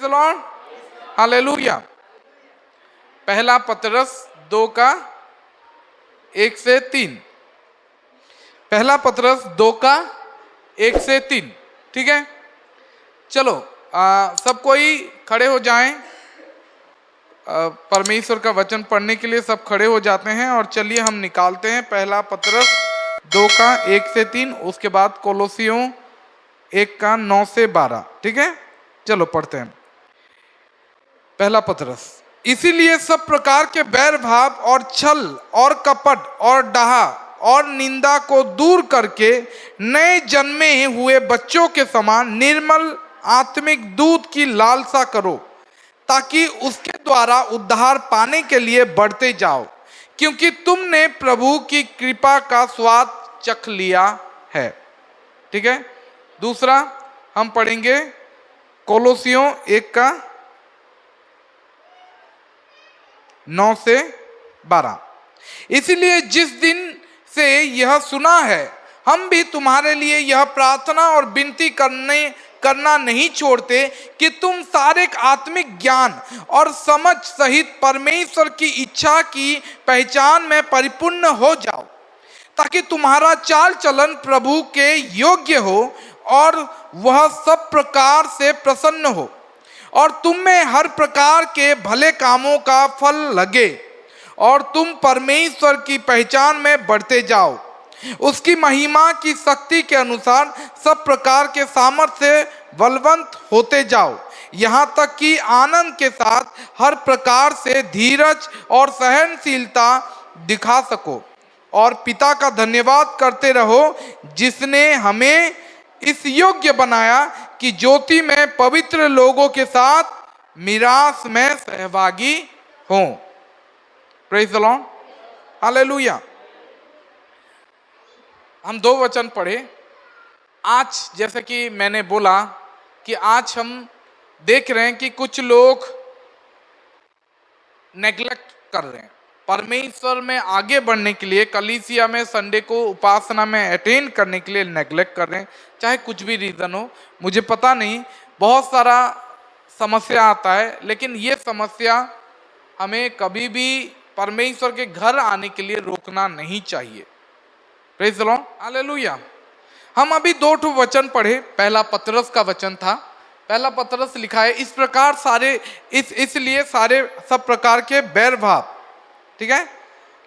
The Lord, hallelujah. पहला पतरस 2 का 1 से 3। पहला पतरस 2 का 1 से 3, ठीक है। चलो सब कोई खड़े हो जाएं। परमेश्वर का वचन पढ़ने के लिए सब खड़े हो जाते हैं और चलिए हम निकालते हैं पहला पतरस 2 का 1 से 3, उसके बाद कोलोसियों 1 का 9 से 12, ठीक है। चलो पढ़ते हैं। पहला पतरस, इसीलिए सब प्रकार के बैर भाव और छल और कपट और डाहा और निंदा को दूर करके नए जन्मे हुए बच्चों के समान निर्मल आत्मिक दूध की लालसा करो, ताकि उसके द्वारा उद्धार पाने के लिए बढ़ते जाओ, क्योंकि तुमने प्रभु की कृपा का स्वाद चख लिया है, ठीक है। दूसरा हम पढ़ेंगे कोलोसियों 1 का 9 से 12। इसलिए जिस दिन से यह सुना है, हम भी तुम्हारे लिए यह प्रार्थना और विनती करना नहीं छोड़ते कि तुम सारे आत्मिक ज्ञान और समझ सहित परमेश्वर की इच्छा की पहचान में परिपूर्ण हो जाओ, ताकि तुम्हारा चाल चलन प्रभु के योग्य हो और वह सब प्रकार से प्रसन्न हो और तुम में हर प्रकार के भले कामों का फल लगे और तुम परमेश्वर की पहचान में बढ़ते जाओ, उसकी महिमा की शक्ति के अनुसार सब प्रकार के सामर्थ्य से बलवंत होते जाओ, यहाँ तक कि आनंद के साथ हर प्रकार से धीरज और सहनशीलता दिखा सको और पिता का धन्यवाद करते रहो, जिसने हमें इस योग्य बनाया कि ज्योति में पवित्र लोगों के साथ मिरास में सहभागी हों। Praise the Lord, hallelujah. हम 2 वचन पढ़े। आज जैसे कि मैंने बोला कि आज हम देख रहे हैं कि कुछ लोग नेग्लेक्ट कर रहे हैं परमेश्वर में आगे बढ़ने के लिए, कलीसिया में संडे को उपासना में अटेंड करने के लिए नेग्लेक्ट कर रहे हैं, चाहे कुछ भी रीज़न हो, मुझे पता नहीं, बहुत सारा समस्या आता है, लेकिन ये समस्या हमें कभी भी परमेश्वर के घर आने के लिए रोकना नहीं चाहिए। Praise the Lord, hallelujah. हम अभी 2 वचन पढ़े, पहला पतरस का वचन था। पहला पतरस लिखा है, इस प्रकार सारे इसलिए सारे सब प्रकार के बैर भाव, ठीक है,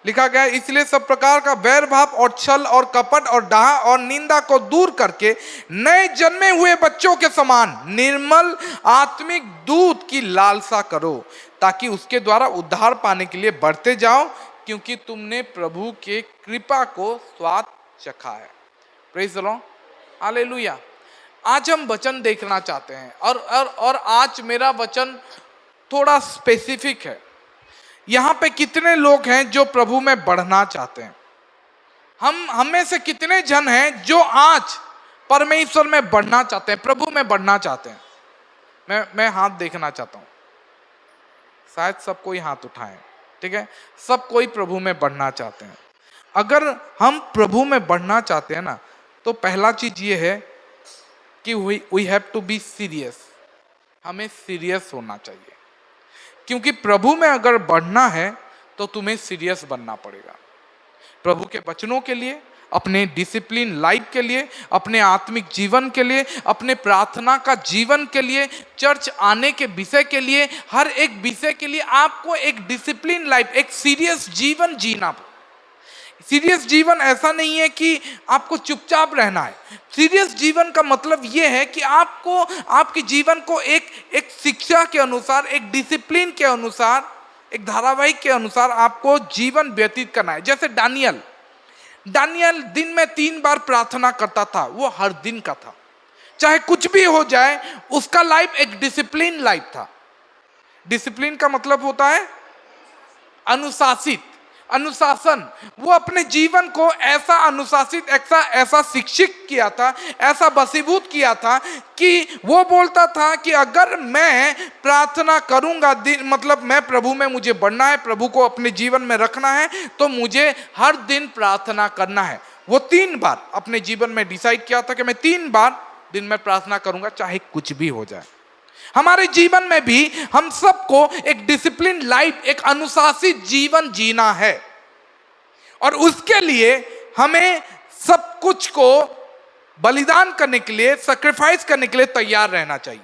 लिखा गया है, इसलिए सब प्रकार का बैर भाव और छल और कपट और डाह और निंदा को दूर करके नए जन्मे हुए बच्चों के समान निर्मल आत्मिक दूध की लालसा करो, ताकि उसके द्वारा उद्धार पाने के लिए बढ़ते जाओ, क्योंकि तुमने प्रभु के कृपा को स्वाद चखा है। Praise the Lord, hallelujah. आज हम वचन देखना चाहते हैं और आज मेरा वचन थोड़ा स्पेसिफिक है। यहाँ पे कितने लोग हैं जो प्रभु में बढ़ना चाहते हैं? हम में से कितने जन हैं जो आज परमेश्वर में बढ़ना चाहते हैं, प्रभु में बढ़ना चाहते हैं? मैं हाथ देखना चाहता हूँ, शायद सब कोई हाथ उठाएं, ठीक है। सब कोई प्रभु में बढ़ना चाहते हैं। अगर हम प्रभु में बढ़ना चाहते हैं ना, तो पहला चीज ये है कि we have to be serious. हमें सीरियस होना चाहिए, क्योंकि प्रभु में अगर बढ़ना है तो तुम्हें सीरियस बनना पड़ेगा। प्रभु के वचनों के लिए, अपने डिसिप्लिन लाइफ के लिए, अपने आत्मिक जीवन के लिए, अपने प्रार्थना का जीवन के लिए, चर्च आने के विषय के लिए, हर एक विषय के लिए आपको एक डिसिप्लिन लाइफ, एक सीरियस जीवन जीना। सीरियस जीवन ऐसा नहीं है कि आपको चुपचाप रहना है। सीरियस जीवन का मतलब यह है कि आपको आपके जीवन को एक शिक्षा के अनुसार, एक डिसिप्लिन के अनुसार, एक धारावाहिक के अनुसार आपको जीवन व्यतीत करना है। जैसे दानियल दिन में 3 बार प्रार्थना करता था, वो हर दिन का था, चाहे कुछ भी हो जाए, उसका लाइफ एक डिसिप्लिन लाइफ था। डिसिप्लिन का मतलब होता है अनुशासन। वो अपने जीवन को ऐसा अनुशासित, ऐसा शिक्षित किया था, ऐसा वशीभूत किया था कि वो बोलता था कि अगर मैं प्रार्थना करूंगा, मतलब मैं प्रभु में मुझे बढ़ना है, प्रभु को अपने जीवन में रखना है, तो मुझे हर दिन प्रार्थना करना है। वो 3 बार अपने जीवन में डिसाइड किया था कि मैं 3 बार दिन में प्रार्थना करूंगा, चाहे कुछ भी हो जाए। हमारे जीवन में भी हम सबको एक डिसिप्लिन लाइफ, एक अनुशासित जीवन जीना है, और उसके लिए हमें सब कुछ को बलिदान करने के लिए, सैक्रिफाइस करने के लिए तैयार रहना चाहिए।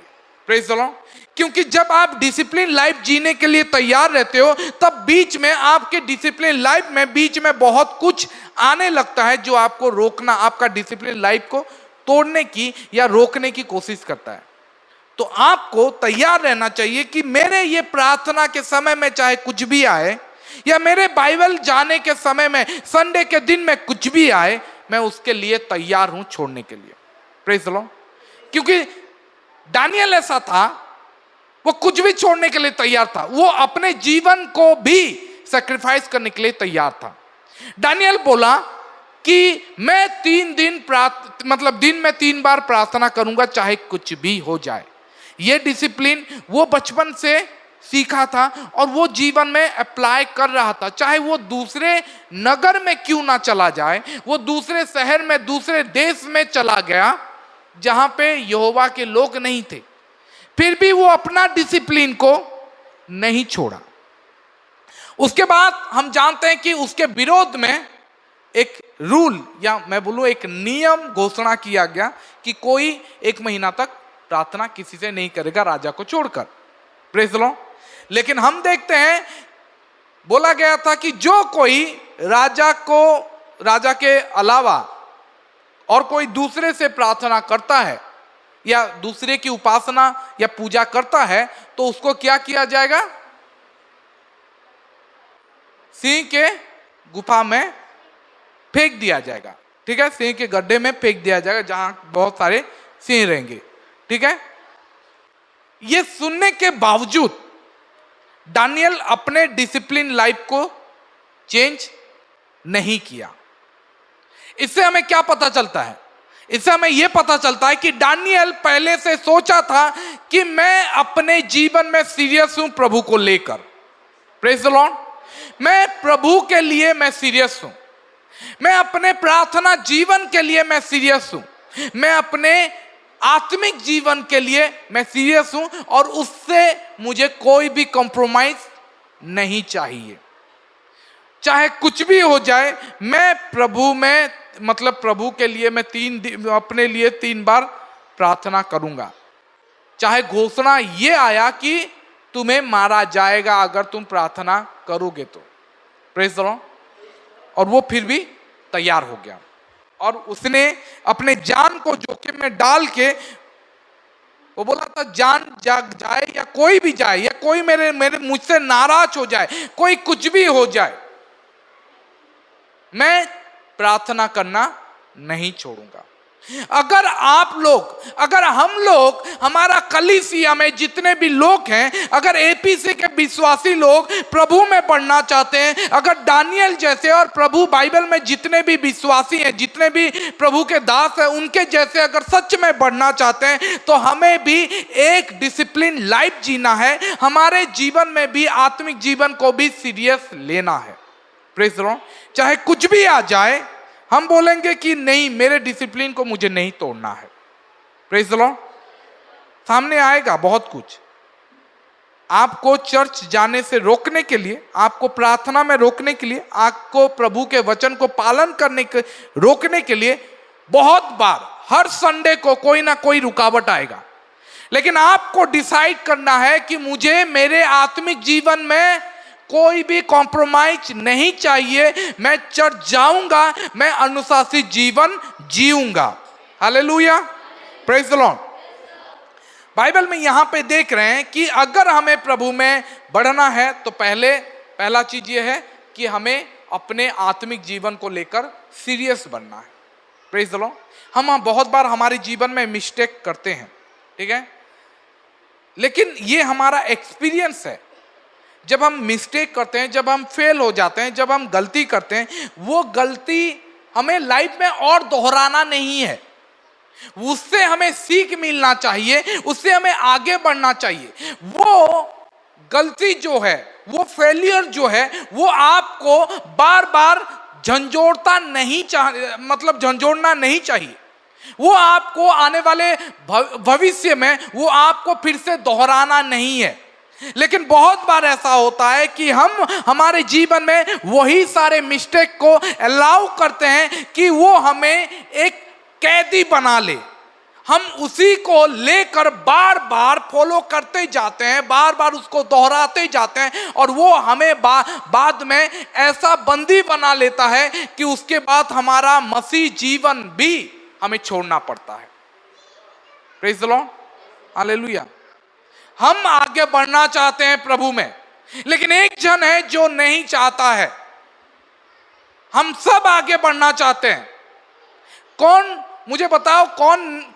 Praise the Lord. क्योंकि जब आप डिसिप्लिन लाइफ जीने के लिए तैयार रहते हो, तब बीच में आपके डिसिप्लिन लाइफ में बीच में बहुत कुछ आने लगता है जो आपको रोकना, आपका डिसिप्लिन लाइफ को तोड़ने की या रोकने की कोशिश करता है। तो आपको तैयार रहना चाहिए कि मेरे ये प्रार्थना के समय में चाहे कुछ भी आए, या मेरे बाइबल जाने के समय में, संडे के दिन में कुछ भी आए, मैं उसके लिए तैयार हूं छोड़ने के लिए। Praise the Lord. क्योंकि दानियल ऐसा था, वो कुछ भी छोड़ने के लिए तैयार था, वो अपने जीवन को भी सैक्रिफाइस करने के लिए तैयार था। दानियल बोला कि मैं 3 दिन मतलब दिन में 3 बार प्रार्थना करूंगा चाहे कुछ भी हो जाए। ये डिसिप्लिन वो बचपन से सीखा था और वो जीवन में अप्लाई कर रहा था, चाहे वो दूसरे नगर में क्यों ना चला जाए, वो दूसरे शहर में, दूसरे देश में चला गया जहां पे यहोवा के लोग नहीं थे, फिर भी वो अपना डिसिप्लिन को नहीं छोड़ा। उसके बाद हम जानते हैं कि उसके विरोध में एक रूल, या मैं बोलूं एक नियम घोषणा किया गया कि कोई 1 महीना तक प्रार्थना किसी से नहीं करेगा राजा को छोड़कर। Praise the Lord. लेकिन हम देखते हैं, बोला गया था कि जो कोई राजा के अलावा और कोई दूसरे से प्रार्थना करता है या दूसरे की उपासना या पूजा करता है, तो उसको क्या किया जाएगा? सिंह के गुफा में फेंक दिया जाएगा। ठीक है, सिंह के गड्ढे में फेंक दिया जाएगा जहां बहुत सारे सिंह रहेंगे। ठीक है, ये सुनने के बावजूद दानियल अपने डिसिप्लिन लाइफ को चेंज नहीं किया। इससे हमें क्या पता चलता है? इससे हमें यह पता चलता है कि दानियल पहले से सोचा था कि मैं अपने जीवन में सीरियस हूं प्रभु को लेकर। Praise the Lord. मैं प्रभु के लिए मैं सीरियस हूं, मैं अपने प्रार्थना जीवन के लिए मैं सीरियस हूं, मैं अपने आत्मिक जीवन के लिए मैं सीरियस हूं, और उससे मुझे कोई भी कॉम्प्रोमाइज नहीं चाहिए। चाहे कुछ भी हो जाए, मैं प्रभु में, मतलब प्रभु के लिए मैं अपने लिए 3 बार प्रार्थना करूंगा। चाहे घोषणा ये आया कि तुम्हें मारा जाएगा अगर तुम प्रार्थना करोगे तो। Praise the Lord. और वो फिर भी तैयार हो गया, और उसने अपने जान को जोखिम में डाल के, वो बोला था जान जाए या कोई भी जाए, या कोई मेरे मुझसे नाराज हो जाए, कोई कुछ भी हो जाए, मैं प्रार्थना करना नहीं छोड़ूंगा। अगर हम लोग हमारा कलीसिया में जितने भी लोग हैं, अगर एपीसी के विश्वासी लोग प्रभु में बढ़ना चाहते हैं, अगर दानियल जैसे और प्रभु बाइबल में जितने भी विश्वासी हैं, जितने भी प्रभु के दास हैं, उनके जैसे अगर सच में बढ़ना चाहते हैं, तो हमें भी एक डिसिप्लिन लाइफ जीना है। हमारे जीवन में भी आत्मिक जीवन को भी सीरियस लेना है। Praise the Lord. चाहे कुछ भी आ जाए, हम बोलेंगे कि नहीं, मेरे डिसिप्लिन को मुझे नहीं तोड़ना है। Praise the Lord. सामने आएगा बहुत कुछ, आपको चर्च जाने से रोकने के लिए, आपको प्रार्थना में रोकने के लिए, आपको प्रभु के वचन को पालन करने के रोकने के लिए बहुत बार हर संडे को कोई ना कोई रुकावट आएगा। लेकिन आपको डिसाइड करना है कि मुझे मेरे आत्मिक जीवन में कोई भी कॉम्प्रोमाइज नहीं चाहिए। मैं चर्च जाऊंगा, मैं अनुशासित जीवन जीऊंगा। Hallelujah, praise the Lord. Bible में यहां पे देख रहे हैं कि अगर हमें प्रभु में बढ़ना है तो पहला चीज ये है कि हमें अपने आत्मिक जीवन को लेकर सीरियस बनना है। Praise the Lord. हम बहुत बार हमारे जीवन में मिस्टेक करते हैं, ठीक है, लेकिन ये हमारा एक्सपीरियंस है। जब हम मिस्टेक करते हैं, जब हम फेल हो जाते हैं, जब हम गलती करते हैं, वो गलती हमें लाइफ में और दोहराना नहीं है। उससे हमें सीख मिलना चाहिए, उससे हमें आगे बढ़ना चाहिए। वो गलती जो है, वो फेलियर जो है, वो आपको बार बार झंझोड़ना नहीं चाहिए। वो आपको आने वाले भविष्य में वो आपको फिर से दोहराना नहीं है। लेकिन बहुत बार ऐसा होता है कि हम हमारे जीवन में वही सारे मिस्टेक को अलाउ करते हैं कि वो हमें एक कैदी बना ले। हम उसी को लेकर बार बार फॉलो करते जाते हैं, बार बार उसको दोहराते जाते हैं, और वो हमें बाद में ऐसा बंदी बना लेता है कि उसके बाद हमारा मसीह जीवन भी हमें छोड़ना पड़ता है। Praise the Lord, hallelujah. हम आगे बढ़ना चाहते हैं प्रभु में, लेकिन एक जन है जो नहीं चाहता है। हम सब आगे बढ़ना चाहते हैं। कौन, मुझे बताओ,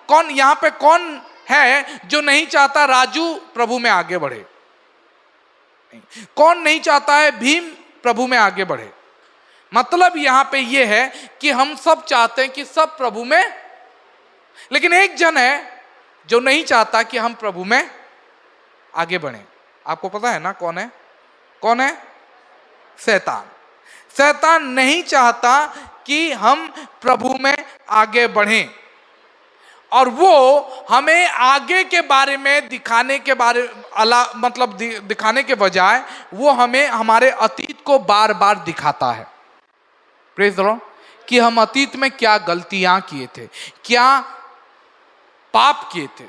कौन यहां पे कौन है जो नहीं चाहता राजू प्रभु में आगे बढ़े? कौन नहीं चाहता है भीम प्रभु में आगे बढ़े? मतलब यहां पे ये है कि हम सब चाहते हैं कि सब प्रभु में, लेकिन एक जन है जो नहीं चाहता कि हम प्रभु में आगे बढ़े। आपको पता है ना कौन है? कौन है? शैतान। शैतान नहीं चाहता कि हम प्रभु में आगे बढ़ें, और वो हमें आगे के बारे में दिखाने के दिखाने के बजाय वो हमें हमारे अतीत को बार बार दिखाता है। प्रेज़ द लॉर्ड, कि हम अतीत में क्या गलतियां किए थे, क्या पाप किए थे।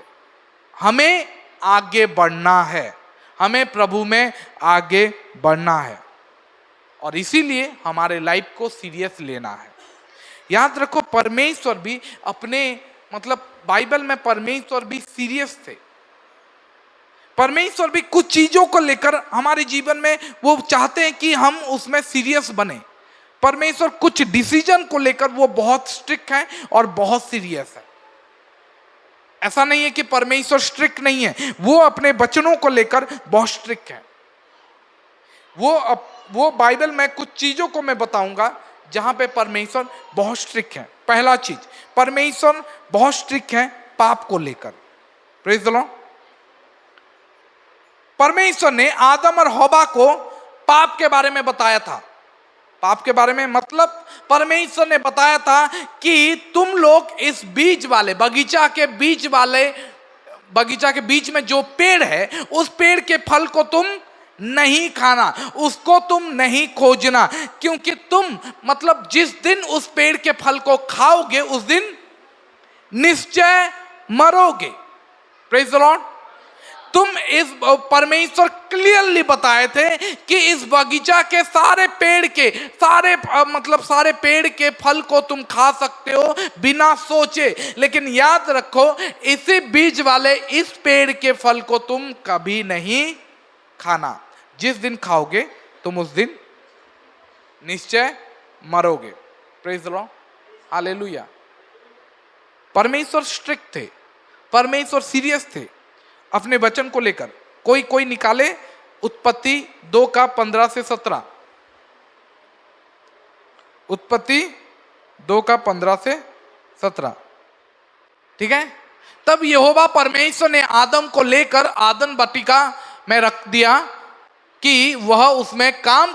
हमें आगे बढ़ना है, हमें प्रभु में आगे बढ़ना है, और इसीलिए हमारे लाइफ को सीरियस लेना है। याद रखो, परमेश्वर भी अपने बाइबल में परमेश्वर भी सीरियस थे। परमेश्वर भी कुछ चीजों को लेकर हमारे जीवन में वो चाहते हैं कि हम उसमें सीरियस बने। परमेश्वर कुछ डिसीजन को लेकर वो बहुत स्ट्रिक्ट है और बहुत सीरियस है। ऐसा नहीं है कि परमेश्वर स्ट्रिक्ट नहीं है, वो अपने वचनों को लेकर बहुत स्ट्रिक्ट है। वो बाइबल में कुछ चीजों को मैं बताऊंगा जहां पे परमेश्वर बहुत स्ट्रिक्ट है। पहला चीज, परमेश्वर बहुत स्ट्रिक्ट है पाप को लेकर। Praise the Lord. परमेश्वर ने आदम और हव्वा को पाप के बारे में बताया था। पाप के बारे में मतलब परमेश्वर ने बताया था कि तुम लोग इस बीज वाले बगीचा के बीच में जो पेड़ है, उस पेड़ के फल को तुम नहीं खाना, उसको तुम नहीं खोजना, क्योंकि तुम जिस दिन उस पेड़ के फल को खाओगे उस दिन निश्चय मरोगे। Praise the Lord. परमेश्वर क्लियरली बताए थे कि इस बगीचा के सारे पेड़ के फल को तुम खा सकते हो बिना सोचे, लेकिन याद रखो इसी बीज वाले इस पेड़ के फल को तुम कभी नहीं खाना। जिस दिन खाओगे तुम उस दिन निश्चय मरोगे। Praise the Lord, hallelujah. परमेश्वर स्ट्रिक्ट थे, परमेश्वर सीरियस थे अपने वचन को लेकर। कोई निकाले उत्पत्ति 2:15 से 17। उत्पत्ति 2:15 से 17, ठीक है। तब यहोवा परमेश्वर ने आदम को लेकर आदम वाटिका में रख दिया कि वह उसमें काम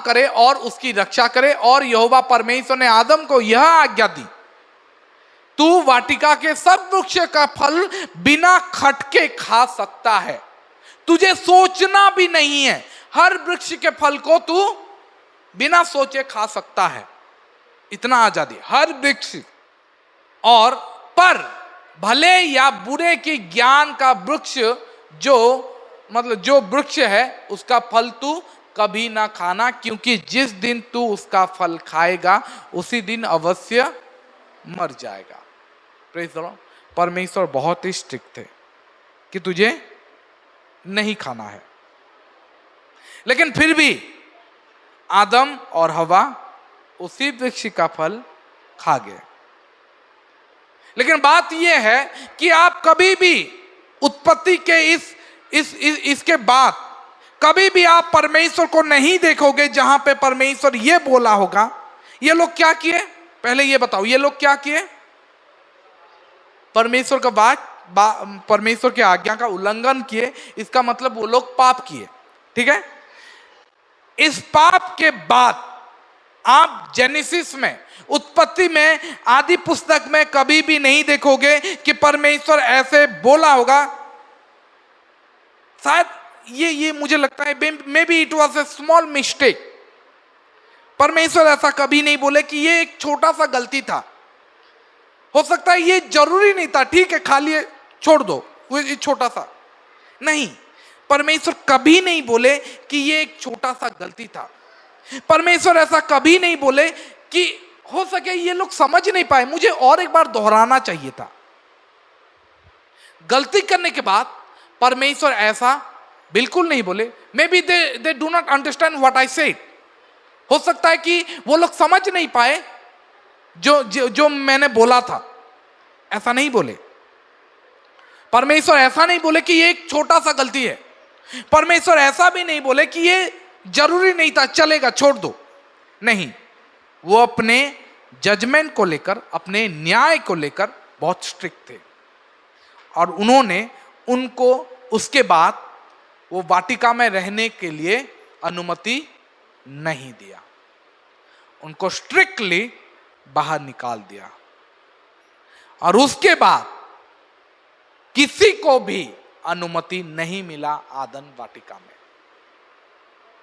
करे और उसकी रक्षा करे। और यहोवा परमेश्वर ने आदम को यह आज्ञा दी, तू वाटिका के सब वृक्ष का फल बिना खटके खा सकता है, तुझे सोचना भी नहीं है, हर वृक्ष के फल को तू बिना सोचे खा सकता है। इतना आजादी, हर वृक्ष। और पर भले या बुरे के ज्ञान का वृक्ष जो वृक्ष है उसका फल तू कभी ना खाना, क्योंकि जिस दिन तू उसका फल खाएगा उसी दिन अवश्य मर जाएगा। Praise the Lord. परमेश्वर बहुत ही स्ट्रिक्ट थे कि तुझे नहीं खाना है, लेकिन फिर भी आदम और हव्वा उसी वृक्ष का फल खा गए। लेकिन बात यह है कि आप कभी भी उत्पत्ति के इसके बाद कभी भी आप परमेश्वर को नहीं देखोगे जहां पे परमेश्वर ये बोला होगा। ये लोग क्या किए, पहले ये बताओ, ये लोग क्या किए? परमेश्वर का परमेश्वर की आज्ञा का उल्लंघन किए। इसका मतलब वो लोग पाप किए, ठीक है। इस पाप के बाद आप जेनेसिस में, उत्पत्ति में, आदि पुस्तक में कभी भी नहीं देखोगे कि परमेश्वर ऐसे बोला होगा। शायद ये मुझे लगता है may be it was a small mistake. परमेश्वर ऐसा कभी नहीं बोले कि ये एक छोटा सा गलती था, हो सकता है ये जरूरी नहीं था, ठीक है खा लिए छोड़ दो, वो छोटा सा नहीं। परमेश्वर कभी नहीं बोले कि ये एक छोटा सा गलती था। परमेश्वर ऐसा कभी नहीं बोले कि हो सके ये लोग समझ नहीं पाए, मुझे और एक बार दोहराना चाहिए था। गलती करने के बाद परमेश्वर ऐसा बिल्कुल नहीं बोले। May be they do not understand what I said. हो सकता है कि वो लोग समझ नहीं पाए जो मैंने बोला था। ऐसा नहीं बोले। परमेश्वर ऐसा नहीं बोले कि ये एक छोटा सा गलती है। परमेश्वर ऐसा भी नहीं बोले कि ये जरूरी नहीं था, चलेगा छोड़ दो। नहीं, वो अपने जजमेंट को लेकर, अपने न्याय को लेकर बहुत स्ट्रिक्ट थे और उन्होंने उनको उसके बाद वो वाटिका में रहने के लिए अनुमति नहीं दिया, उनको स्ट्रिक्टली बाहर निकाल दिया। और उसके बाद किसी को भी अनुमति नहीं मिला आदन वाटिका में।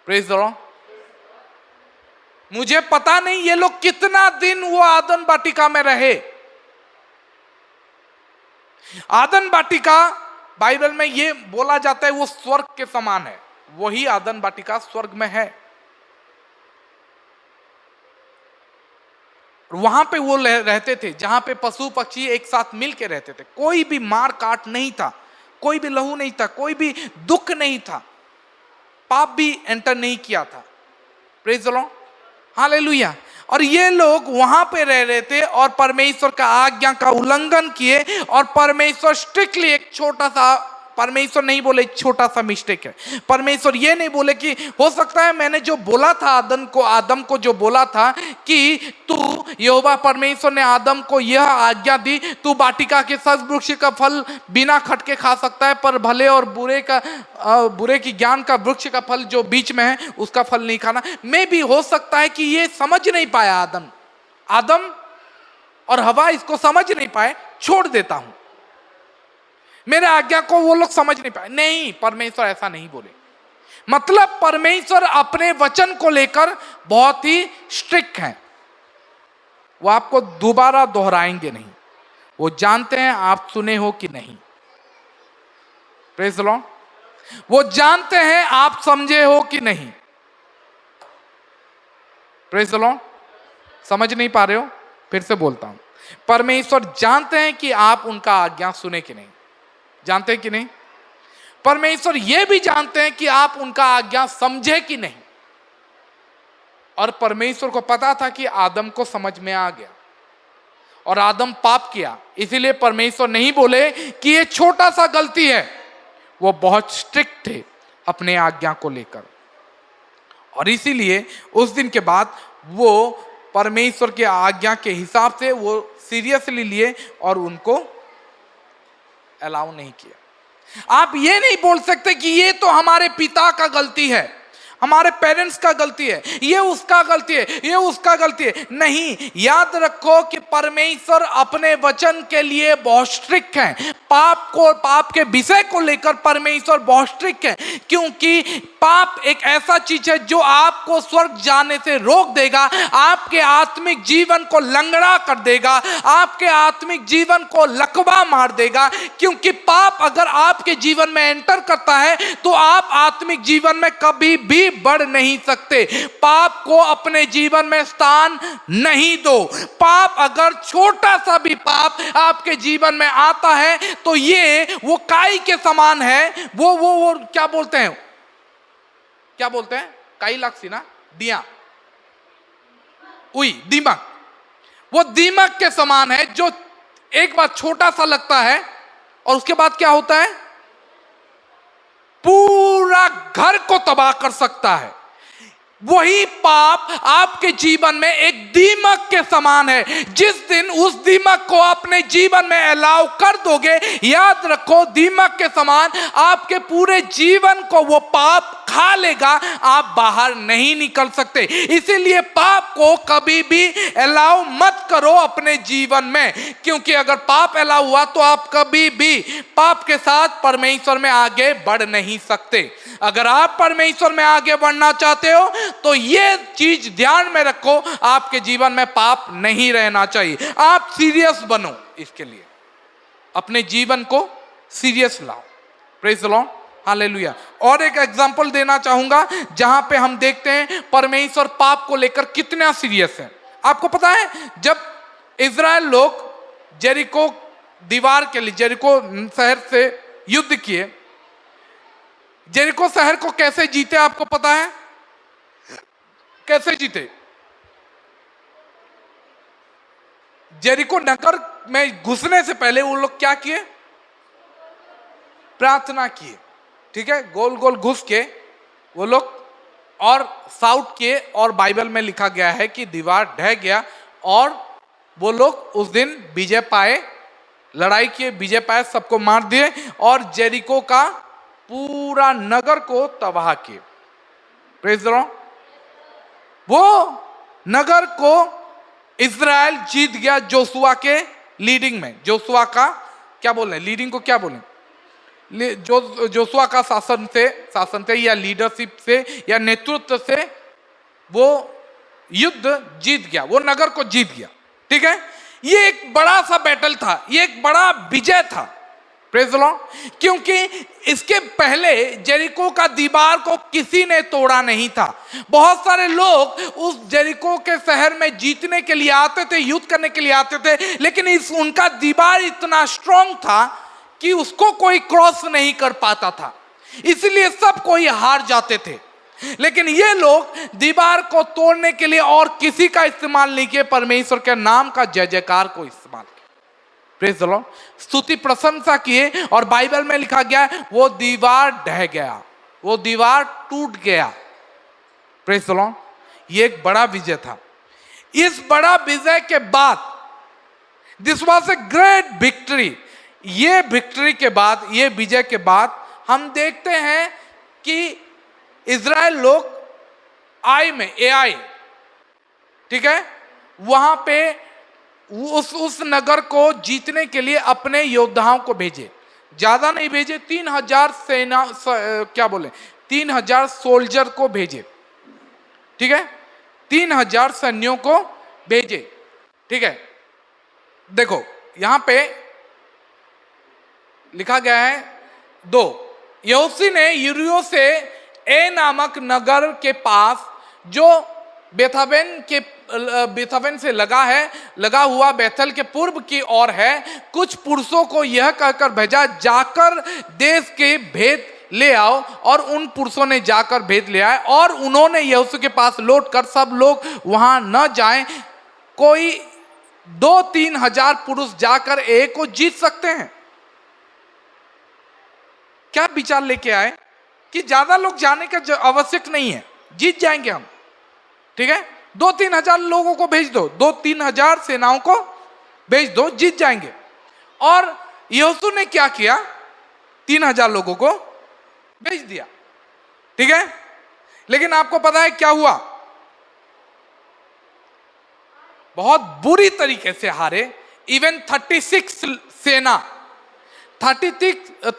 Praise the Lord. मुझे पता नहीं ये लोग कितना दिन वो आदन वाटिका में रहे। आदन वाटिका बाइबल में ये बोला जाता है वो स्वर्ग के समान है। वही आदन वाटिका स्वर्ग में है। वहां पे वो रहते थे जहां पे पशु पक्षी एक साथ मिल के रहते थे। कोई भी मार काट नहीं था, कोई भी लहू नहीं था, कोई भी दुख नहीं था, पाप भी एंटर नहीं किया था। Praise the Lord, hallelujah. और ये लोग वहां पे रह रहे थे और परमेश्वर का आज्ञा का उल्लंघन किए और परमेश्वर स्ट्रिक्टली एक छोटा सा, परमेश्वर नहीं बोले छोटा सा मिस्टेक है। परमेश्वर ये नहीं बोले कि हो सकता है मैंने जो बोला था आदम को जो बोला था कि तू, यहोवा परमेश्वर ने आदम को यह आज्ञा दी, तू वाटिका के सब वृक्ष का फल बिना खटके खा सकता है, पर भले और बुरे की ज्ञान का वृक्ष का फल जो बीच में है उसका फल नहीं खाना। मे भी हो सकता है कि ये समझ नहीं पाया आदम और हवा इसको समझ नहीं पाए, छोड़ देता हूं, मेरे आज्ञा को वो लोग समझ नहीं पाए। नहीं, परमेश्वर ऐसा नहीं बोले। मतलब परमेश्वर अपने वचन को लेकर बहुत ही स्ट्रिक्ट हैं। वो आपको दोबारा दोहराएंगे नहीं। वो जानते हैं आप सुने हो कि नहीं। Praise the Lord. वो जानते हैं आप समझे हो कि नहीं। Praise the Lord. समझ नहीं पा रहे हो, फिर से बोलता हूं। परमेश्वर जानते हैं कि आप उनका आज्ञा सुने कि नहीं। जानते हैं कि नहीं? परमेश्वर यह भी जानते हैं कि आप उनका आज्ञा समझे कि नहीं। और परमेश्वर को पता था कि आदम को समझ में आ गया और आदम पाप किया, इसीलिए परमेश्वर नहीं बोले कि ये छोटा सा गलती है। वो बहुत स्ट्रिक्ट थे अपने आज्ञा को लेकर और इसीलिए उस दिन के बाद वो परमेश्वर की आज्ञा के हिसाब से वो सीरियसली लिए और उनको अलाउ नहीं किया। आप ये नहीं बोल सकते कि ये तो हमारे पिता का गलती है, हमारे पेरेंट्स का गलती है, ये उसका गलती है, ये उसका गलती है। नहीं, याद रखो कि परमेश्वर अपने वचन के लिए बहुत स्ट्रिक्ट है। पाप के विषय को लेकर परमेश्वर बहुत स्ट्रिक्ट है, क्योंकि पाप एक ऐसा चीज है जो आपको स्वर्ग जाने से रोक देगा, आपके आत्मिक जीवन को लंगड़ा कर देगा, आपके आत्मिक जीवन को लकवा मार देगा। क्योंकि पाप अगर आपके जीवन में एंटर करता है तो आप आत्मिक जीवन में कभी भी बढ़ नहीं सकते। पाप को अपने जीवन में स्थान नहीं दो। पाप अगर छोटा सा भी पाप आपके जीवन में आता है तो ये वो काई के समान है। वो क्या बोलते हैं, काई लाक्सी ना, दिया उई दीमक, वो दीमक के समान है जो एक बार छोटा सा लगता है और उसके बाद क्या होता है, पूरा घर को तबाह कर सकता है। वही पाप आपके जीवन में एक दीमक के समान है। जिस दिन उस दीमक को अपने जीवन में अलाउ कर दोगे, याद रखो दीमक के समान आपके पूरे जीवन को वो पाप खा लेगा, आप बाहर नहीं निकल सकते। इसीलिए पाप को कभी भी अलाउ मत करो अपने जीवन में, क्योंकि अगर पाप अलाउ हुआ तो आप कभी भी पाप के साथ परमेश्वर में आगे बढ़ नहीं सकते। अगर आप परमेश्वर में आगे बढ़ना चाहते हो तो ये चीज ध्यान में रखो, आपके जीवन में पाप नहीं रहना चाहिए। आप सीरियस बनो, इसके लिए अपने जीवन को सीरियस लाओ। Praise the Lord, hallelujah. और एक एग्जांपल देना चाहूंगा जहां पे हम देखते हैं परमेश्वर पाप को लेकर कितना सीरियस है। आपको पता है जब इजराइल लोग जेरिको दीवार के लिए, जेरिको शहर से युद्ध किए, जेरिको शहर को कैसे जीते आपको पता है? कैसे जीते? जेरिको नगर में घुसने से पहले वो लोग क्या किए? प्रार्थना किए, ठीक है, गोल गोल घुस के वो लोग और साउट किए, और बाइबल में लिखा गया है कि दीवार ढह गया और वो लोग उस दिन विजय पाए, लड़ाई किए, विजय पाए, सबको मार दिए और जेरिको का पूरा नगर को तबाह किए। Praise the Lord. वो नगर को इजराइल जीत गया जोशुआ के लीडिंग में। जोशुआ का क्या बोले, लीडिंग को क्या बोले, जो जोशुआ का शासन से या लीडरशिप से या नेतृत्व से वो युद्ध जीत गया, वो नगर को जीत गया। ठीक है, ये एक बड़ा सा बैटल था, ये एक बड़ा विजय था। Praise the Lord. क्योंकि इसके पहले जेरिको का दीवार को किसी ने तोड़ा नहीं था। बहुत सारे लोग उस जेरिको के शहर में जीतने के लिए आते थे, युद्ध करने के लिए आते थे, लेकिन उनका दीवार इतना स्ट्रांग था कि उसको कोई क्रॉस नहीं कर पाता था, इसलिए सब कोई हार जाते थे। लेकिन ये लोग दीवार को तोड़ने के लिए और किसी का इस्तेमाल नहीं किए, परमेश्वर के नाम का जय जयकार को इस्तेमाल किया। Praise the Lord. स्तुति प्रशंसा किए और बाइबल में लिखा गया है वो दीवार ढह गया, वो दीवार टूट गया। Praise the Lord. ये एक बड़ा विजय था। इस बड़ा विजय के बाद, this was a great victory. ये विक्ट्री के बाद, ये विजय के बाद हम देखते हैं कि इजराइल लोग आई में एआई, ठीक है, वहां पे उस नगर को जीतने के लिए अपने योद्धाओं को भेजे। ज्यादा नहीं भेजे, 3000 सेना, क्या बोले, 3000 सोल्जर को भेजे। ठीक है, 3000 सैन्यों को भेजे। ठीक है, देखो यहां पे लिखा गया है 2, यहोशू ने यरीहो से ए नामक नगर के पास, जो बेथावेन से लगा हुआ बेथल के पूर्व की ओर है, कुछ पुरुषों को यह कहकर भेजा, जाकर देश के भेद ले आओ। और उन पुरुषों ने जाकर भेद ले आए और उन्होंने यहोशू के पास लौट कर, सब लोग वहां न जाएं, कोई 2-3 हजार पुरुष जाकर ए को जीत सकते हैं। क्या विचार लेके आए कि ज्यादा लोग जाने का आवश्यक नहीं है, जीत जाएंगे हम। ठीक है, 2-3 हजार लोगों को भेज दो, 2-3 हजार सेनाओं को भेज दो, जीत जाएंगे। और यहोशू ने क्या किया, 3000 लोगों को भेज दिया। ठीक है, लेकिन आपको पता है क्या हुआ? बहुत बुरी तरीके से हारे। इवन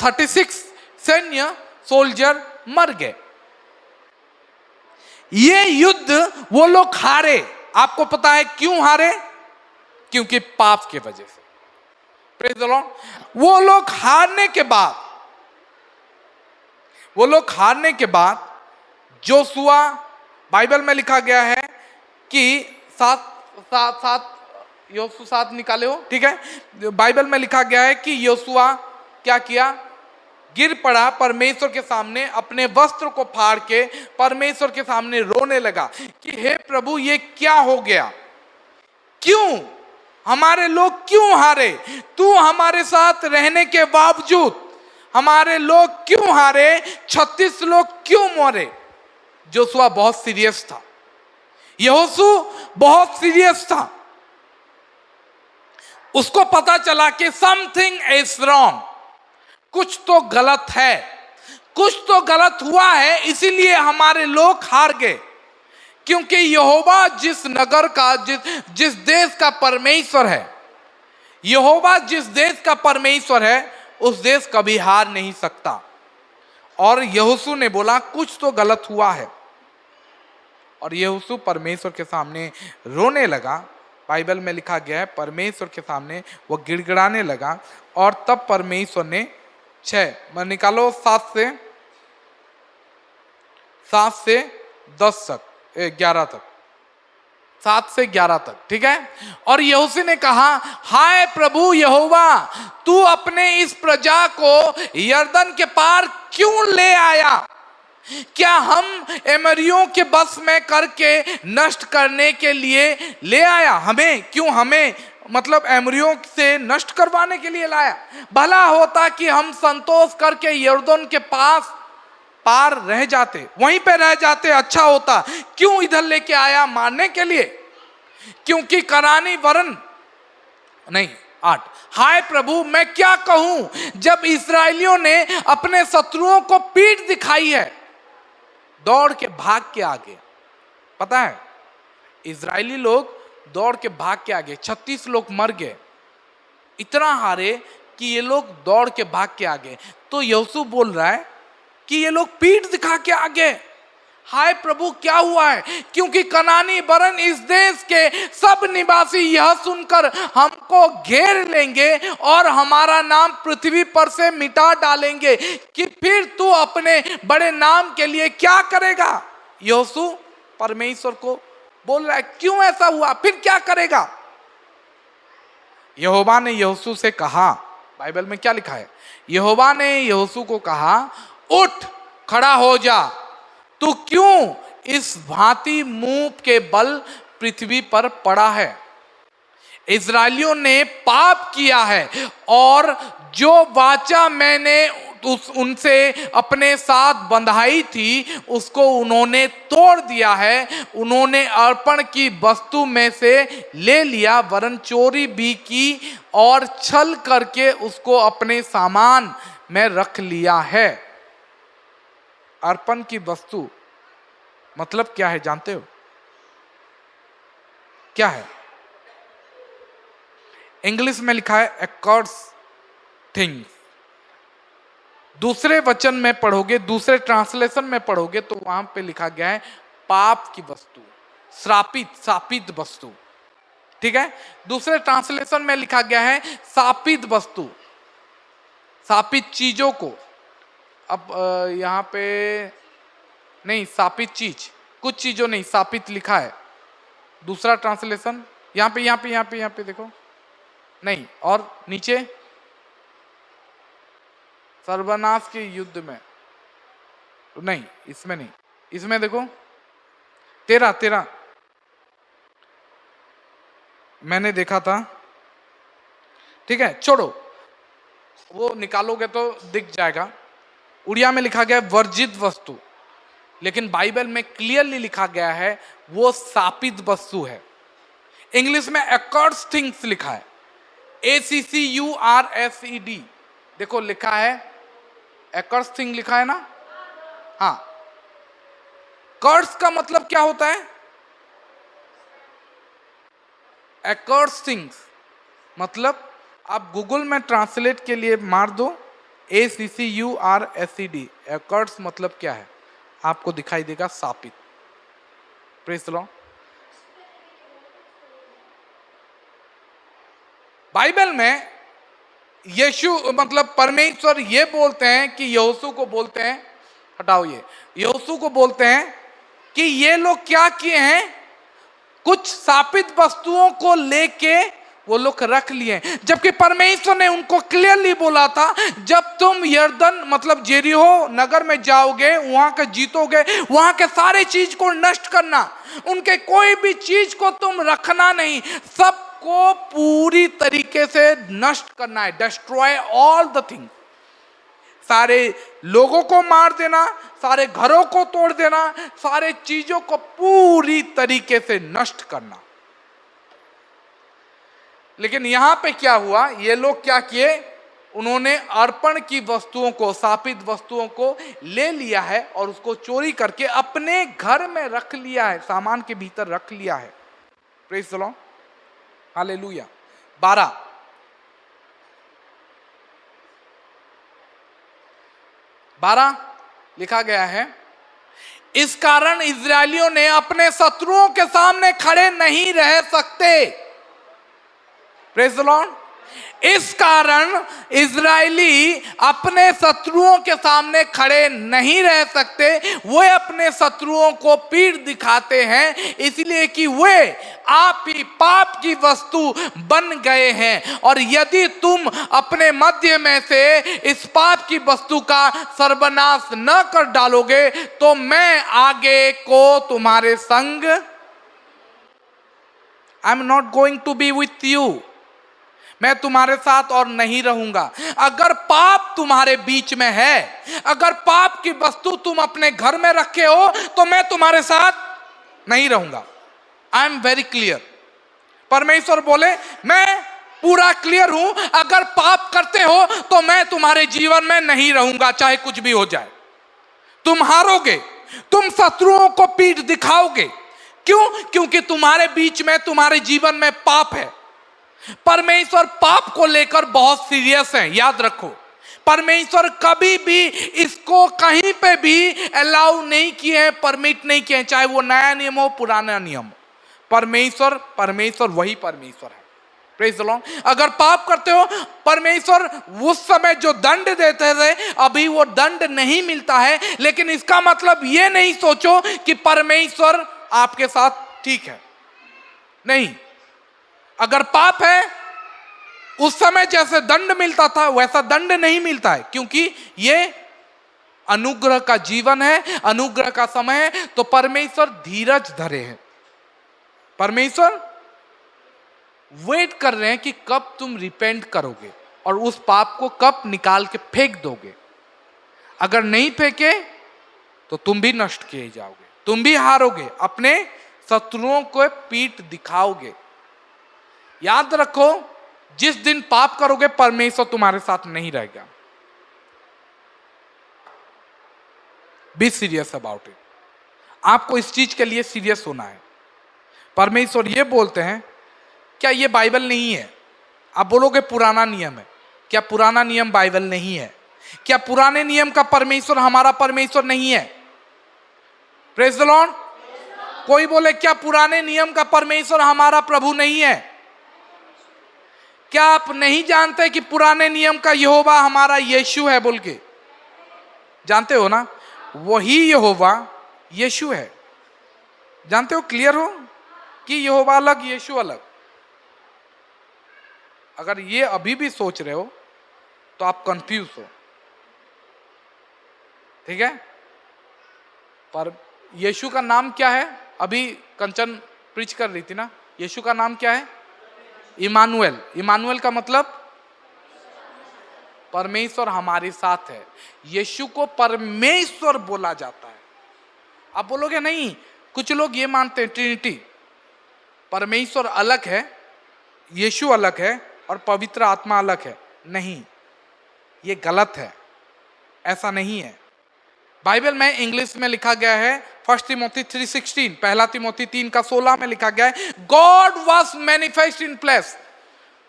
36 सैन्य सोल्जर मर गए। ये युद्ध वो लोग हारे। आपको पता है क्यों हारे? क्योंकि पाप के वजह से। Praise the Lord. वो लोग हारने के बाद जोशुआ, बाइबल में लिखा गया है कि 7 निकाले हो, ठीक है, बाइबल में लिखा गया है कि योशुआ क्या किया, गिर पड़ा परमेश्वर के सामने, अपने वस्त्र को फाड़ के परमेश्वर के सामने रोने लगा कि हे प्रभु, ये क्या हो गया, क्यों हमारे लोग क्यों हारे, तू हमारे साथ रहने के बावजूद हमारे लोग क्यों हारे, 36 लोग क्यों मरे। जोशुआ बहुत सीरियस था, यहोशू बहुत सीरियस था। उसको पता चला कि समथिंग इज रॉन्ग, कुछ तो गलत है, कुछ तो गलत हुआ है, इसीलिए हमारे लोग हार गए। क्योंकि यहोवा जिस नगर का, जिस देश का परमेश्वर है, यहोवा जिस देश का परमेश्वर है, उस देश कभी हार नहीं सकता। और यहोशू ने बोला कुछ तो गलत हुआ है, और यहोशू परमेश्वर के सामने रोने लगा। बाइबल में लिखा गया है परमेश्वर के सामने वो गिड़गिड़ाने लगा। और तब परमेश्वर ने 6 निकालो 7 से 10 तक, 11 तक, 7 से 11 तक, ठीक है। और यहोशू ने कहा, हाय प्रभु यहोवा, तू अपने इस प्रजा को यरदन के पार क्यों ले आया? क्या हम एमोरियों के बस में करके नष्ट करने के लिए ले आया? हमें क्यों, हमें मतलब एमोरियों से नष्ट करवाने के लिए लाया? भला होता कि हम संतोष करके यरदन के पास पार रह जाते, वहीं पे रह जाते, अच्छा होता। क्यों इधर लेके आया? मारने के लिए? क्योंकि करानी वरन नहीं। 8, हाय प्रभु मैं क्या कहूं, जब इस्राएलियों ने अपने शत्रुओं को पीठ दिखाई है, दौड़ के भाग के आगे। पता है इजरायली लोग दौड़ के भाग के आगे, 36 लोग मर गए, इतना हारे कि ये लोग दौड़ के भाग के आगे। तो यहोशू बोल रहा है कि ये लोग पीठ दिखा के आगे। हाय प्रभु क्या हुआ है? क्योंकि कनानी वरन इस देश के सब निवासी यह सुनकर हमको घेर लेंगे और हमारा नाम पृथ्वी पर से मिटा डालेंगे कि फिर तू अपने बड़े नाम के लिए क्या करेगा? यहोशू परमेश्वर को बोल रहा है क्यों ऐसा हुआ, फिर क्या करेगा? यहोवा ने यहोशू से कहा, बाइबल में क्या लिखा है, यहोवा ने यहोशू को कहा, उठ खड़ा हो जा, तू क्यों इस भांति मुंह के बल पृथ्वी पर पड़ा है? इस्राएलियों ने पाप किया है और जो वाचा मैंने उनसे अपने साथ बंधाई थी उसको उन्होंने तोड़ दिया है। उन्होंने अर्पण की वस्तु में से ले लिया, वरन चोरी भी की और छल करके उसको अपने सामान में रख लिया है। अर्पण की वस्तु मतलब क्या है जानते हो? क्या है? इंग्लिश में लिखा है एक्कर्स्ड थिंग्स। दूसरे वचन में पढ़ोगे, दूसरे ट्रांसलेशन में पढ़ोगे तो वहां पे लिखा गया है पाप की वस्तु, शापित वस्तु, ठीक है। दूसरे ट्रांसलेशन में लिखा गया है शापित वस्तु, शापित चीजों को। अब यहां पे नहीं, शापित चीज, कुछ चीजों नहीं, शापित लिखा है। दूसरा ट्रांसलेशन यहाँ पे देखो, नहीं, और नीचे सर्वनाश के युद्ध में, नहीं इसमें नहीं, इसमें देखो 13 मैंने देखा था, ठीक है, छोड़ो, वो निकालोगे तो दिख जाएगा। उड़िया में लिखा गया वर्जित वस्तु, लेकिन बाइबल में क्लियरली लिखा गया है वो शापित वस्तु है। इंग्लिश में एक्कर्स्ड थिंग्स लिखा है, ACCURSED, देखो लिखा है एक्कर्स्ड थिंग लिखा है ना। हाँ, कर्स का मतलब क्या होता है? एक्कर्स्ड थिंग्स मतलब आप गूगल में ट्रांसलेट के लिए मार दो ACCURSED, एक्कर्स मतलब क्या है आपको दिखाई देगा, शापित। Praise the Lord. बाइबल में यीशु मतलब परमेश्वर ये बोलते हैं कि यहोशू को बोलते हैं, हटाओ ये, यहोशू को बोलते हैं कि ये लोग क्या किए हैं, कुछ शापित वस्तुओं को लेके वो लोग रख लिए, जबकि परमेश्वर ने उनको क्लियरली बोला था जब तुम यरदन मतलब जेरिहो नगर में जाओगे, वहां के जीतोगे, वहां के सारे चीज को नष्ट करना, उनके कोई भी चीज को तुम रखना नहीं, सबको पूरी तरीके से नष्ट करना है, डिस्ट्रॉय ऑल द थिंग। सारे लोगों को मार देना, सारे घरों को तोड़ देना, सारे चीजों को पूरी तरीके से नष्ट करना। लेकिन यहां पे क्या हुआ, ये लोग क्या किए, उन्होंने अर्पण की वस्तुओं को, स्थापित वस्तुओं को ले लिया है और उसको चोरी करके अपने घर में रख लिया है, सामान के भीतर रख लिया है। Praise the Lord, hallelujah. 12 लिखा गया है, इस कारण इस्राएलियों ने अपने शत्रुओं के सामने खड़े नहीं रह सकते। Praise the Lord. इस कारण इजरायली अपने शत्रुओं के सामने खड़े नहीं रह सकते। वे अपने शत्रुओं को पीठ दिखाते हैं इसलिए कि वे आप ही पाप की वस्तु बन गए हैं। और यदि तुम अपने मध्य में से इस पाप की वस्तु का सर्वनाश न कर डालोगे तो मैं आगे को तुम्हारे संग, I am not going to be with you, मैं तुम्हारे साथ और नहीं रहूंगा। अगर पाप तुम्हारे बीच में है, अगर पाप की वस्तु तुम अपने घर में रखे हो तो मैं तुम्हारे साथ नहीं रहूंगा। I am very clear. परमेश्वर बोले मैं पूरा क्लियर हूं, अगर पाप करते हो तो मैं तुम्हारे जीवन में नहीं रहूंगा, चाहे कुछ भी हो जाए। तुम हारोगे, तुम शत्रुओं को पीठ दिखाओगे। क्यों? क्योंकि तुम्हारे बीच में, तुम्हारे जीवन में पाप है। परमेश्वर पाप को लेकर बहुत सीरियस है, याद रखो। परमेश्वर कभी भी इसको कहीं पे भी अलाउ नहीं किए हैं, परमिट नहीं किए हैं, चाहे वो नया नियम हो पुराना नियम हो। परमेश्वर वही परमेश्वर है। Praise the Lord. अगर पाप करते हो, परमेश्वर उस समय जो दंड देते थे अभी वो दंड नहीं मिलता है, लेकिन इसका मतलब ये नहीं सोचो कि परमेश्वर आपके साथ ठीक है, नहीं। अगर पाप है, उस समय जैसे दंड मिलता था वैसा दंड नहीं मिलता है, क्योंकि ये अनुग्रह का जीवन है, अनुग्रह का समय है। तो परमेश्वर धीरज धरे हैं, परमेश्वर वेट कर रहे हैं कि कब तुम रिपेंट करोगे और उस पाप को कब निकाल के फेंक दोगे। अगर नहीं फेंके तो तुम भी नष्ट किए जाओगे, तुम भी हारोगे, अपने शत्रुओं को पीठ दिखाओगे। याद रखो, जिस दिन पाप करोगे परमेश्वर तुम्हारे साथ नहीं रहेगा। Be serious about it. आपको इस चीज के लिए सीरियस होना है। परमेश्वर ये बोलते हैं, क्या ये बाइबल नहीं है? आप बोलोगे पुराना नियम है। क्या पुराना नियम बाइबल नहीं है? क्या पुराने नियम का परमेश्वर हमारा परमेश्वर नहीं है? Praise the Lord. कोई बोले क्या पुराने नियम का परमेश्वर हमारा प्रभु नहीं है? क्या आप नहीं जानते कि पुराने नियम का यहोवा हमारा यीशु है बोल के? जानते हो ना, वही यहोवा यीशु है। जानते हो, क्लियर हो कि यहोवा अलग यीशु अलग। अगर ये अभी भी सोच रहे हो तो आप कंफ्यूज हो, ठीक है। पर यीशु का नाम क्या है? अभी कंचन प्रीच कर रही थी ना, यीशु का नाम क्या है? इमानुएल। इमानुएल का मतलब परमेश्वर हमारे साथ है। यीशु को परमेश्वर बोला जाता है। आप बोलोगे नहीं, कुछ लोग ये मानते हैं ट्रिनिटी, परमेश्वर अलग है, यीशु अलग है और पवित्र आत्मा अलग है। नहीं, ये गलत है, ऐसा नहीं है। बाइबल में इंग्लिश में लिखा गया है 1 तिमोथी 3:16, पहला तिमोथी 3:16 में लिखा गया है God was manifest in flesh.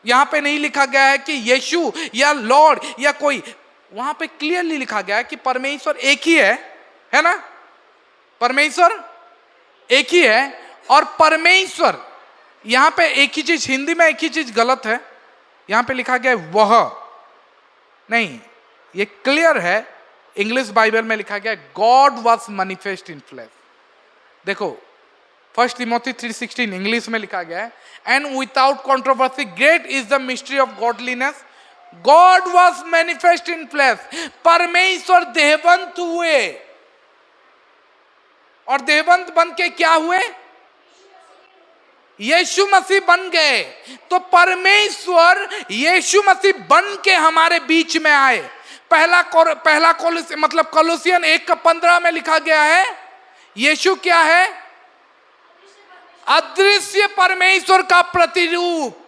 यहां पे नहीं लिखा गया है कि यीशु या लॉर्ड या कोई, वहां पे क्लियरली लिखा गया है कि परमेश्वर एक ही है ना? परमेश्वर एक ही है। और परमेश्वर, यहां पे एक ही चीज, हिंदी में एक ही चीज गलत है, यहां पे लिखा गया है वह नहीं, ये क्लियर है। इंग्लिश बाइबल में लिखा गया God was manifest in flesh. देखो 1 तिमोथी 3:16 इंग्लिश में लिखा गया है, and without controversy great is the mystery of godliness, God was manifest in flesh. परमेश्वर देहवंत हुए, और देहवंत बन के क्या हुए? यीशु मसीह बन गए। तो परमेश्वर यीशु मसीह बन के हमारे बीच में आए। पहला मतलब कोलोसियन 1:15 में लिखा गया है, यीशु क्या है? अदृश्य परमेश्वर का प्रतिरूप।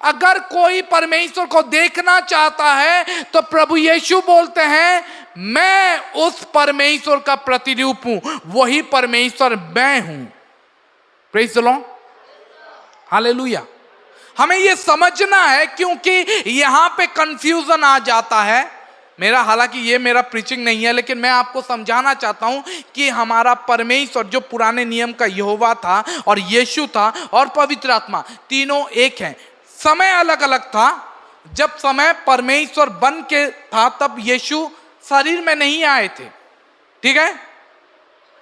अगर कोई परमेश्वर को देखना चाहता है तो प्रभु यीशु बोलते हैं, मैं उस परमेश्वर का प्रतिरूप हूं, वही परमेश्वर मैं हूं। Praise the Lord, hallelujah. हमें यह समझना है, क्योंकि यहां पे कंफ्यूजन आ जाता है। हालांकि ये मेरा प्रीचिंग नहीं है, लेकिन मैं आपको समझाना चाहता हूं कि हमारा परमेश्वर जो पुराने नियम का यहोवा था और यीशु था और पवित्र आत्मा, तीनों एक हैं। समय अलग अलग था। जब समय परमेश्वर बन के था तब यीशु शरीर में नहीं आए थे, ठीक है?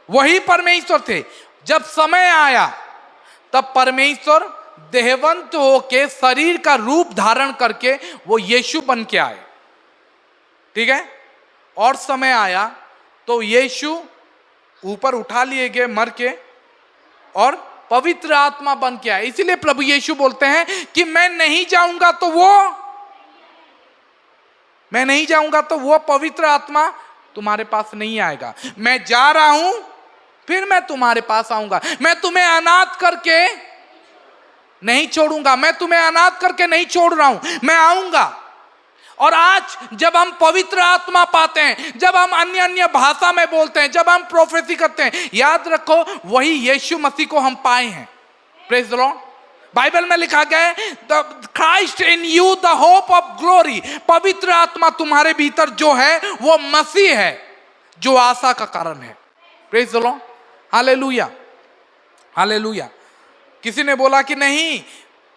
वही परमेश्वर थे। जब समय आया तब परमेश्वर देहवंत होके शरीर का रूप धारण करके वो यीशु बन के आए, ठीक है? और समय आया तो यीशु ऊपर उठा लिए गए मर के और पवित्र आत्मा बन के आए। इसीलिए प्रभु यीशु बोलते हैं कि मैं नहीं जाऊंगा तो वो पवित्र आत्मा तुम्हारे पास नहीं आएगा। मैं जा रहा हूं, फिर मैं तुम्हारे पास आऊंगा। मैं तुम्हें अनाथ करके नहीं छोड़ूंगा, मैं तुम्हें अनाथ करके नहीं छोड़ रहा हूं, मैं आऊंगा। और आज जब हम पवित्र आत्मा पाते हैं, जब हम अन्य अन्य भाषा में बोलते हैं, जब हम प्रोफेसी करते हैं, याद रखो वही यीशु मसीह को हम पाए हैं। Praise the Lord. बाइबल में लिखा गया है, the Christ in you the hope of glory. पवित्र आत्मा तुम्हारे भीतर जो है वो मसीह है, जो आशा का कारण है। Praise the Lord, hallelujah, hallelujah. किसी ने बोला कि नहीं,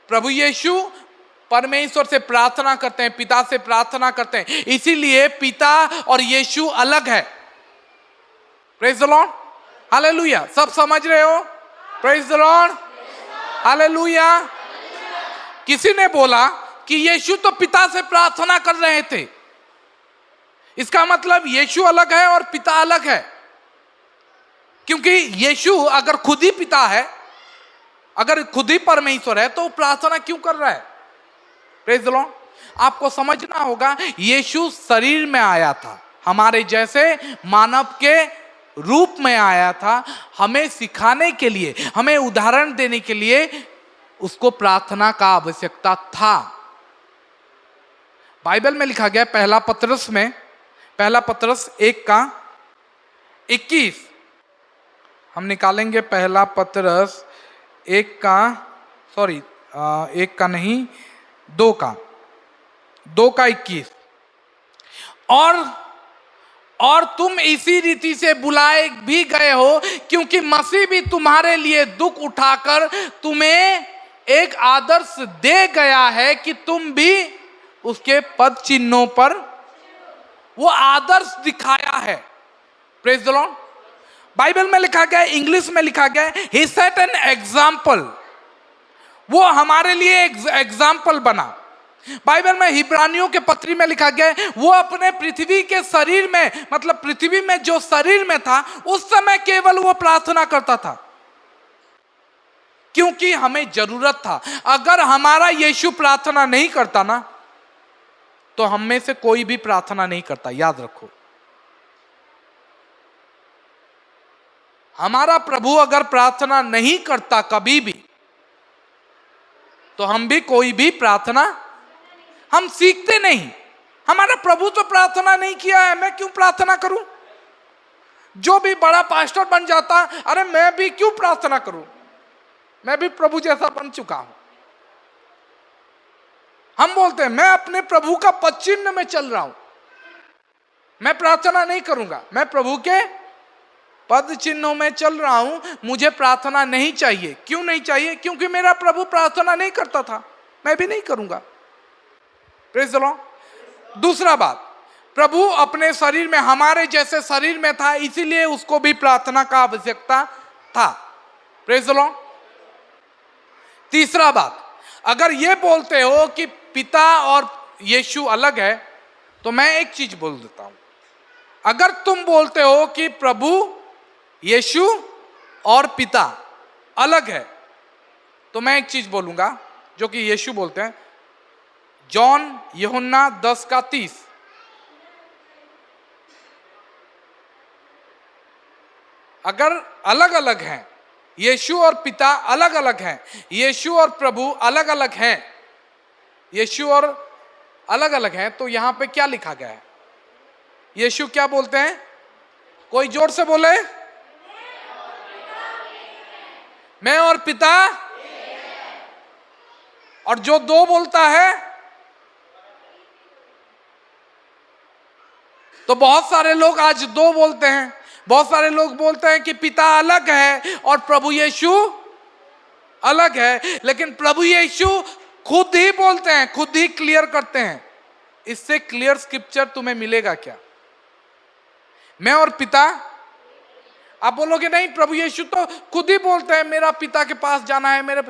प्रभु यीशु परमेश्वर से प्रार्थना करते हैं, पिता से प्रार्थना करते हैं, इसीलिए पिता और यीशु अलग है। Praise the Lord, hallelujah. सब समझ रहे हो? Praise the Lord, hallelujah. किसी ने बोला कि यीशु तो पिता से प्रार्थना कर रहे थे, इसका मतलब यीशु अलग है और पिता अलग है। क्योंकि यीशु अगर खुद ही पिता है, अगर खुद ही परमेश्वर है, तो प्रार्थना क्यों कर रहा है? Praise the Lord. आपको समझना होगा, यीशु शरीर में आया था, हमारे जैसे मानव के रूप में आया था, हमें सिखाने के लिए, हमें उदाहरण देने के लिए उसको प्रार्थना का आवश्यकता था। बाइबल में लिखा गया पहला पतरस 1:21 हम निकालेंगे। पहला पतरस 2:21 और तुम इसी रीति से बुलाए भी गए हो, क्योंकि मसीह भी तुम्हारे लिए दुख उठाकर तुम्हें एक आदर्श दे गया है कि तुम भी उसके पद चिन्हों पर, वो आदर्श दिखाया है। Praise the Lord. बाइबल में लिखा गया है, इंग्लिश में लिखा गया है, he set an example। वो हमारे लिए एग्जाम्पल बना। बाइबल में हिब्रानियों के पत्री में लिखा गया है, वो अपने पृथ्वी के शरीर में, मतलब पृथ्वी में जो शरीर में था, उस समय केवल वो प्रार्थना करता था, क्योंकि हमें जरूरत था। अगर हमारा यीशु प्रार्थना नहीं करता ना, तो हम में से कोई भी प्रार्थना नहीं करता। याद रखो, हमारा प्रभु अगर प्रार्थना नहीं करता कभी भी, तो हम भी कोई भी प्रार्थना हम सीखते नहीं। हमारा प्रभु तो प्रार्थना नहीं किया है, मैं क्यों प्रार्थना करूं? जो भी बड़ा पास्टर बन जाता, अरे मैं भी क्यों प्रार्थना करूं, मैं भी प्रभु जैसा बन चुका हूं। हम बोलते हैं मैं अपने प्रभु का पद चिन्ह में चल रहा हूं, मैं प्रार्थना नहीं करूंगा, मैं प्रभु के पद चिन्हों में चल रहा हूं, मुझे प्रार्थना नहीं चाहिए। क्यों नहीं चाहिए? क्योंकि मेरा प्रभु प्रार्थना नहीं करता था, मैं भी नहीं करूंगा। Praise the Lord. दूसरा बात, प्रभु अपने शरीर में, हमारे जैसे शरीर में था, इसीलिए उसको भी प्रार्थना का आवश्यकता था। Praise the Lord. तीसरा बात, अगर ये बोलते हो कि पिता और यीशु अलग है, तो मैं एक चीज बोल देता हूं। अगर तुम बोलते हो कि प्रभु यीशु और पिता अलग है, तो मैं एक चीज बोलूंगा जो कि यीशु बोलते हैं। जॉन यूहन्ना 10:30, अगर अलग अलग हैं, यीशु और पिता अलग अलग हैं, यीशु और प्रभु अलग अलग हैं, यीशु और अलग अलग हैं, तो यहां पे क्या लिखा गया है? यीशु क्या बोलते हैं? कोई जोर से बोले, मैं और पिता। और जो दो बोलता है, तो बहुत सारे लोग आज दो बोलते हैं। बहुत सारे लोग बोलते हैं कि पिता अलग है और प्रभु यीशु अलग है, लेकिन प्रभु यीशु खुद ही बोलते हैं, खुद ही क्लियर करते हैं। इससे क्लियर स्क्रिप्चर तुम्हें मिलेगा क्या? मैं और पिता। आप बोलोगे नहीं, प्रभु यीशु तो खुद ही बोलते हैं मेरा पिता के पास जाना है। मेरे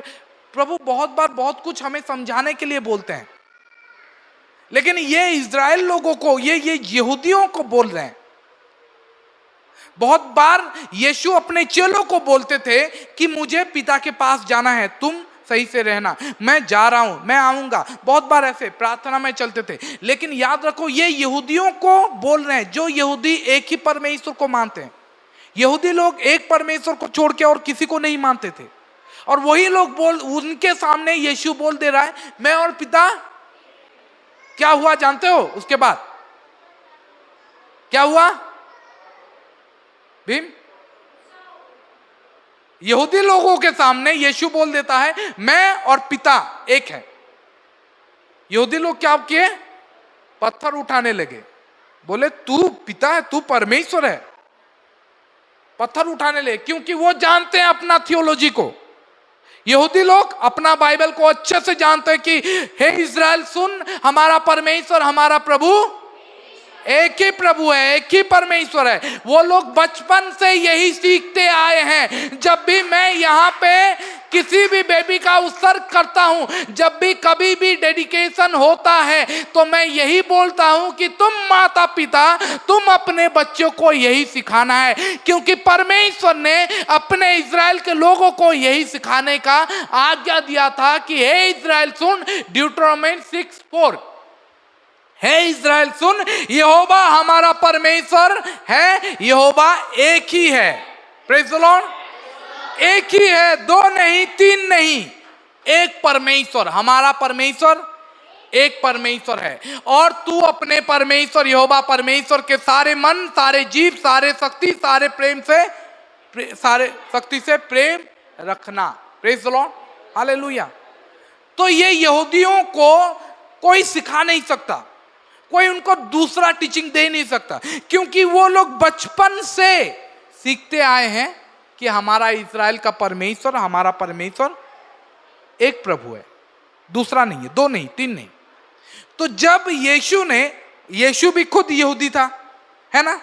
प्रभु बहुत बार बहुत कुछ हमें समझाने के लिए बोलते हैं, लेकिन ये इजराइल लोगों को, ये यहूदियों को बोल रहे हैं। बहुत बार यीशु अपने चेलों को बोलते थे कि मुझे पिता के पास जाना है, तुम सही से रहना, मैं जा रहा हूं, मैं आऊंगा। बहुत बार ऐसे प्रार्थना में चलते थे। लेकिन याद रखो, ये यहूदियों को बोल रहे हैं, जो यहूदी एक ही परमेश्वर को मानते हैं। यहूदी लोग एक परमेश्वर को छोड़ के और किसी को नहीं मानते थे, और वही लोग उनके सामने यीशु बोल दे रहा है मैं और पिता। क्या हुआ जानते हो? उसके बाद क्या हुआ भीम? यहूदी लोगों के सामने यीशु बोल देता है मैं और पिता एक है। यहूदी लोग क्या किए? पत्थर उठाने लगे, बोले तू पिता है, तू परमेश्वर है। पत्थर उठाने लगे, क्योंकि वो जानते हैं अपना थियोलॉजी को। यहूदी लोग अपना बाइबल को अच्छे से जानते हैं कि हे इज़राइल सुन, हमारा परमेश्वर, हमारा प्रभु एक ही प्रभु है, एक ही परमेश्वर है। वो लोग बचपन से यही सीखते आए हैं। जब भी मैं यहाँ पे किसी भी बेबी का उत्सर्ग करता हूँ, जब भी कभी भी डेडिकेशन होता है, तो मैं यही बोलता हूँ कि तुम माता पिता, तुम अपने बच्चों को यही सिखाना है, क्योंकि परमेश्वर ने अपने इज़राइल के लोगों को यही सिखाने का आज्ञा दिया था कि हे इज़राइल सुन, ड्यूटरोनॉमी 6:4, हे इज़राइल सुन, यहोवा हमारा परमेश्वर है, यहोवा एक ही है। Praise the Lord. एक ही है, दो नहीं, तीन नहीं, एक परमेश्वर, हमारा परमेश्वर एक परमेश्वर है। और तू अपने परमेश्वर यहोवा परमेश्वर के सारे मन, सारे जीव, सारे शक्ति, सारे प्रेम से, सारे शक्ति से प्रेम रखना। Praise the Lord, hallelujah. तो ये यहूदियों को कोई सिखा नहीं सकता, कोई उनको दूसरा टीचिंग दे नहीं सकता, क्योंकि वो लोग बचपन से सीखते आए हैं कि हमारा इज़राइल का परमेश्वर, हमारा परमेश्वर एक प्रभु है, दूसरा नहीं है, दो नहीं, तीन नहीं। तो जब यीशु भी खुद यहूदी था, है ना,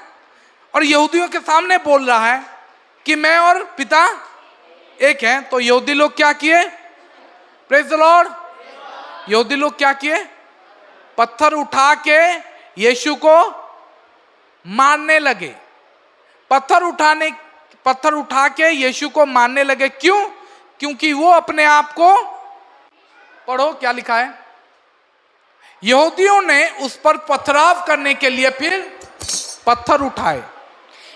और यहूदियों के सामने बोल रहा है कि मैं और पिता एक हैं, तो यहूदी लोग क्या किए? Praise the Lord. यहूदी लोग क्या किए? पत्थर उठा के यीशु को मारने लगे। पत्थर उठा के यीशु को मारने लगे। क्यों? क्योंकि वो अपने आप को, पढ़ो क्या लिखा है, यहूदियों ने उस पर पथराव करने के लिए फिर पत्थर उठाए।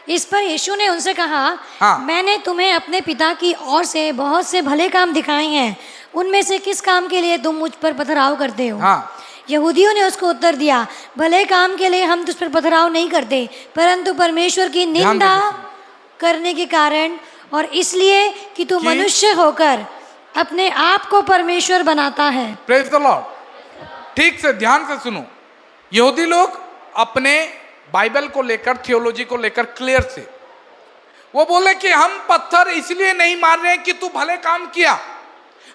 इस पर यीशु ने उनसे कहा, हाँ। मैंने तुम्हें अपने पिता की ओर से बहुत से भले काम दिखाए हैं, उनमें से किस काम के लिए तुम मुझ पर पथराव करते हो? हाँ। यहूदियों ने उसको उत्तर दिया, भले काम के लिए हम तुझ पर पथराव नहीं करते, परंतु परमेश्वर की निंदा करने के कारण, और इसलिए कि तू मनुष्य होकर अपने आप को परमेश्वर बनाता है। Praise the Lord. ठीक से ध्यान से सुनो। यहूदी लोग अपने बाइबल को लेकर, थियोलॉजी को लेकर क्लियर से वो बोले कि हम पत्थर इसलिए नहीं मार रहे हैं कि तू भले काम किया,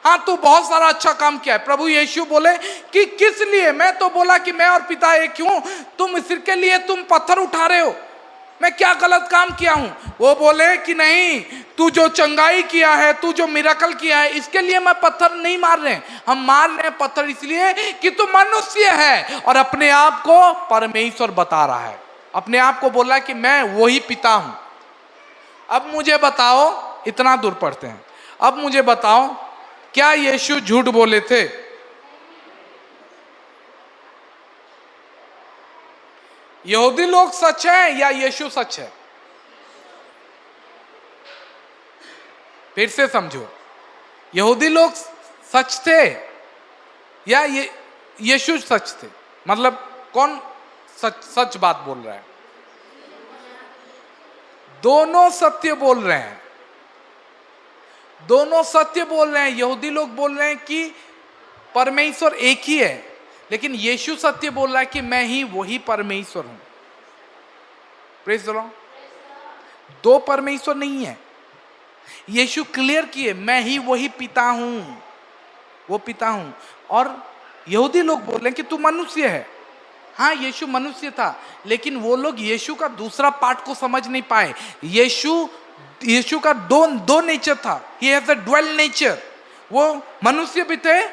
हाँ तू बहुत सारा अच्छा काम किया है। प्रभु यीशु बोले कि किस लिए? मैं तो बोला कि मैं और पिता एक हूं, तुम इसके लिए तुम पत्थर उठा रहे हो, मैं क्या गलत काम किया हूं? वो बोले कि नहीं, तू जो चंगाई किया है, तू जो मिराकल किया है, इसके लिए मैं पत्थर नहीं मार रहे, हम मार रहे हैं पत्थर इसलिए कि तू मनुष्य है और अपने आप को परमेश्वर बता रहा है, अपने आप को बोला कि मैं वही पिता हूं। अब मुझे बताओ, इतना दूर पढ़ते हैं, अब मुझे बताओ क्या यीशु झूठ बोले थे? यहूदी लोग सच है या यीशु सच है? फिर से समझो, यहूदी लोग सच थे या ये यीशु सच थे? मतलब कौन सच सच बात बोल रहा है? दोनों सत्य बोल रहे हैं, दोनों सत्य बोल रहे हैं। यहूदी लोग बोल रहे हैं कि परमेश्वर एक ही है, लेकिन यीशु सत्य बोल रहा है कि मैं ही वही परमेश्वर हूं। Praise the Lord. दो परमेश्वर नहीं है। यीशु क्लियर किए, मैं ही वही पिता हूं, वो पिता हूं। और यहूदी लोग बोल रहे हैं कि तू मनुष्य है। हाँ, यीशु मनुष्य था, लेकिन वो लोग यीशु का दूसरा पार्ट को समझ नहीं पाए। यीशु का दो नेचर था। He has a dual nature. वो मनुष्य भी थे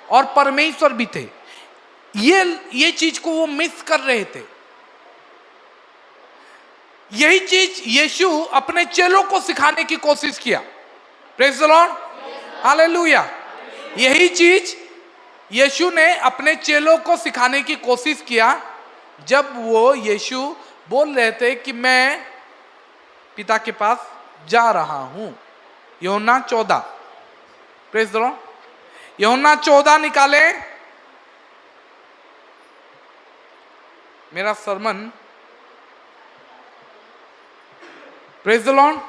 और परमेश्वर भी थे। ये चीज को वो मिस कर रहे थे। यही चीज यीशु अपने चेलों को सिखाने की कोशिश किया। Praise the Lord, hallelujah. यही चीज यीशु ने अपने चेलों को सिखाने की कोशिश किया जब वो यीशु बोल रहे थे कि मैं पिता के पास जा रहा हूं। यूहन्ना 14, प्रेज द लॉर्ड। यूहन्ना 14 निकाले। मेरा सरमन, प्रेज द लॉर्ड।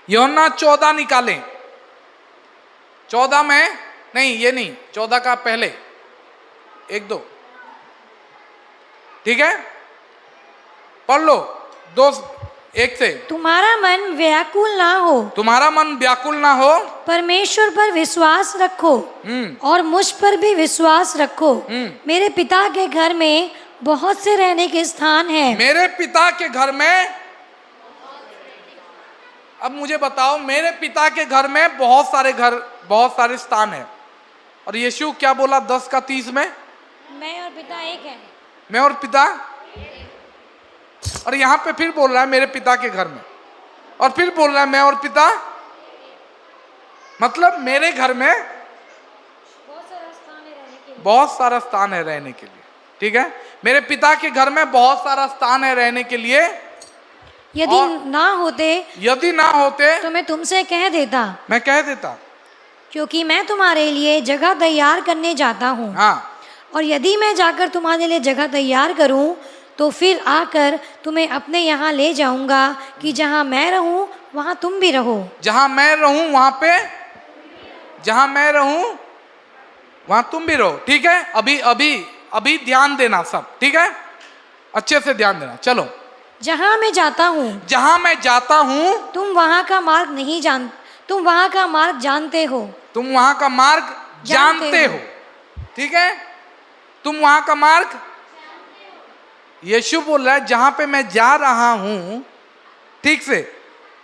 यूहन्ना 14 निकालें। 14 में नहीं, ये नहीं, 14 का पहले 1-2, ठीक है, पढ़ लो 2-1 से। तुम्हारा मन व्याकुल ना हो, तुम्हारा मन व्याकुल ना हो, परमेश्वर पर विश्वास रखो और मुझ पर भी विश्वास रखो। मेरे पिता के घर में बहुत से रहने के स्थान हैं। मेरे पिता के घर में, अब मुझे बताओ, मेरे पिता के घर में बहुत सारे स्थान हैं। और यीशु क्या बोला 10:30 में? मैं और पिता एक हैं। मैं और पिता। और यहां पे फिर बोल रहा है मेरे पिता के घर में, और फिर बोल रहा है मैं और पिता। मतलब मेरे घर में बहुत सारा स्थान है रहने के लिए। ठीक है, मेरे पिता के घर में बहुत सारा स्थान है रहने के लिए। यदि ना होते तो मैं तुमसे कह देता। मैं कह देता, क्योंकि मैं तुम्हारे लिए जगह तैयार करने जाता हूँ। हाँ। और यदि मैं जाकर तुम्हारे लिए जगह तैयार करूँ तो फिर आकर तुम्हें अपने यहाँ ले जाऊंगा कि जहाँ मैं रहूँ वहाँ तुम भी रहो। जहाँ मैं रहूँ वहाँ तुम भी रहो। ठीक है, अभी ध्यान देना सब, ठीक है, अच्छे से ध्यान देना। चलो, जहाँ मैं जाता हूँ तुम वहाँ का मार्ग जानते हो। तुम वहाँ का मार्ग जानते हो। ठीक है, तुम वहाँ का मार्ग। यीशु बोल रहा है जहाँ पे मैं जा रहा हूँ, ठीक से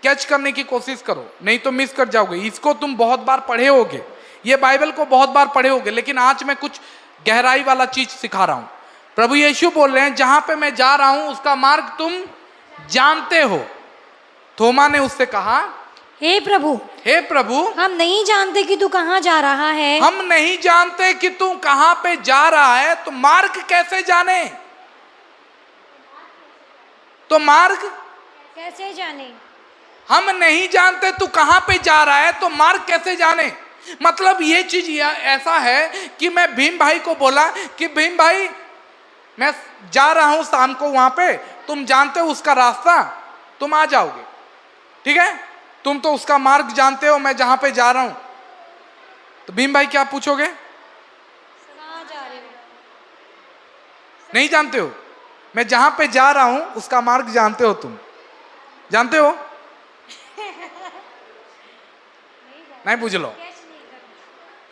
कैच करने की कोशिश करो, नहीं तो मिस कर जाओगे। इसको तुम बहुत बार पढ़े होगे, ये बाइबल को बहुत बार पढ़े होगे, लेकिन आज मैं कुछ गहराई वाला चीज सिखा रहा हूं। प्रभु यीशु बोल रहे हैं जहां पे मैं जा रहा हूं उसका मार्ग तुम जानते हो। थोमा ने उससे कहा, हे प्रभु, हम नहीं जानते कि तू कहाँ जा रहा है। हम नहीं जानते कि तू कहाँ पे जा रहा है, तो मार्ग कैसे जाने? हम नहीं जानते तू कहाँ पे जा रहा है, तो मार्ग कैसे जाने? मतलब ये चीज ऐसा है कि मैं भीम भाई को बोला कि भीम भाई मैं जा रहा हूं शाम को वहां पे, तुम जानते हो उसका रास्ता, तुम आ जाओगे। ठीक है, तुम तो उसका मार्ग जानते हो, मैं जहां पे जा रहा हूं। तो भीम भाई क्या पूछोगे? कहाँ जा रहे हो? नहीं जानते हो? मैं जहां पे जा रहा हूं उसका मार्ग जानते हो? तुम जानते हो? नहीं बुझ लो,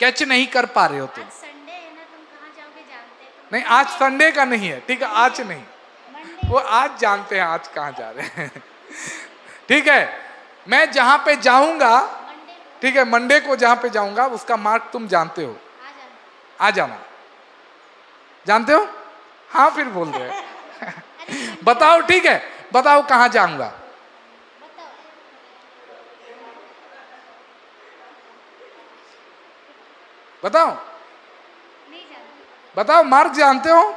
कैच नहीं कर पा रहे हो तुम। आज संडे है ना, तुम कहाँ जाओगे जानते हो? नहीं, आज संडे का नहीं है, ठीक है, आज नहीं, वो आज जानते हैं आज कहाँ जा रहे हैं। ठीक है, मैं जहां पे जाऊंगा, ठीक है, मंडे को जहां पे जाऊंगा उसका मार्ग तुम जानते हो, आ जाना। जानते हो? हाँ, फिर बोल रहे बताओ, ठीक है, बताओ कहाँ जाऊंगा? बताओ मार्ग जानते हो?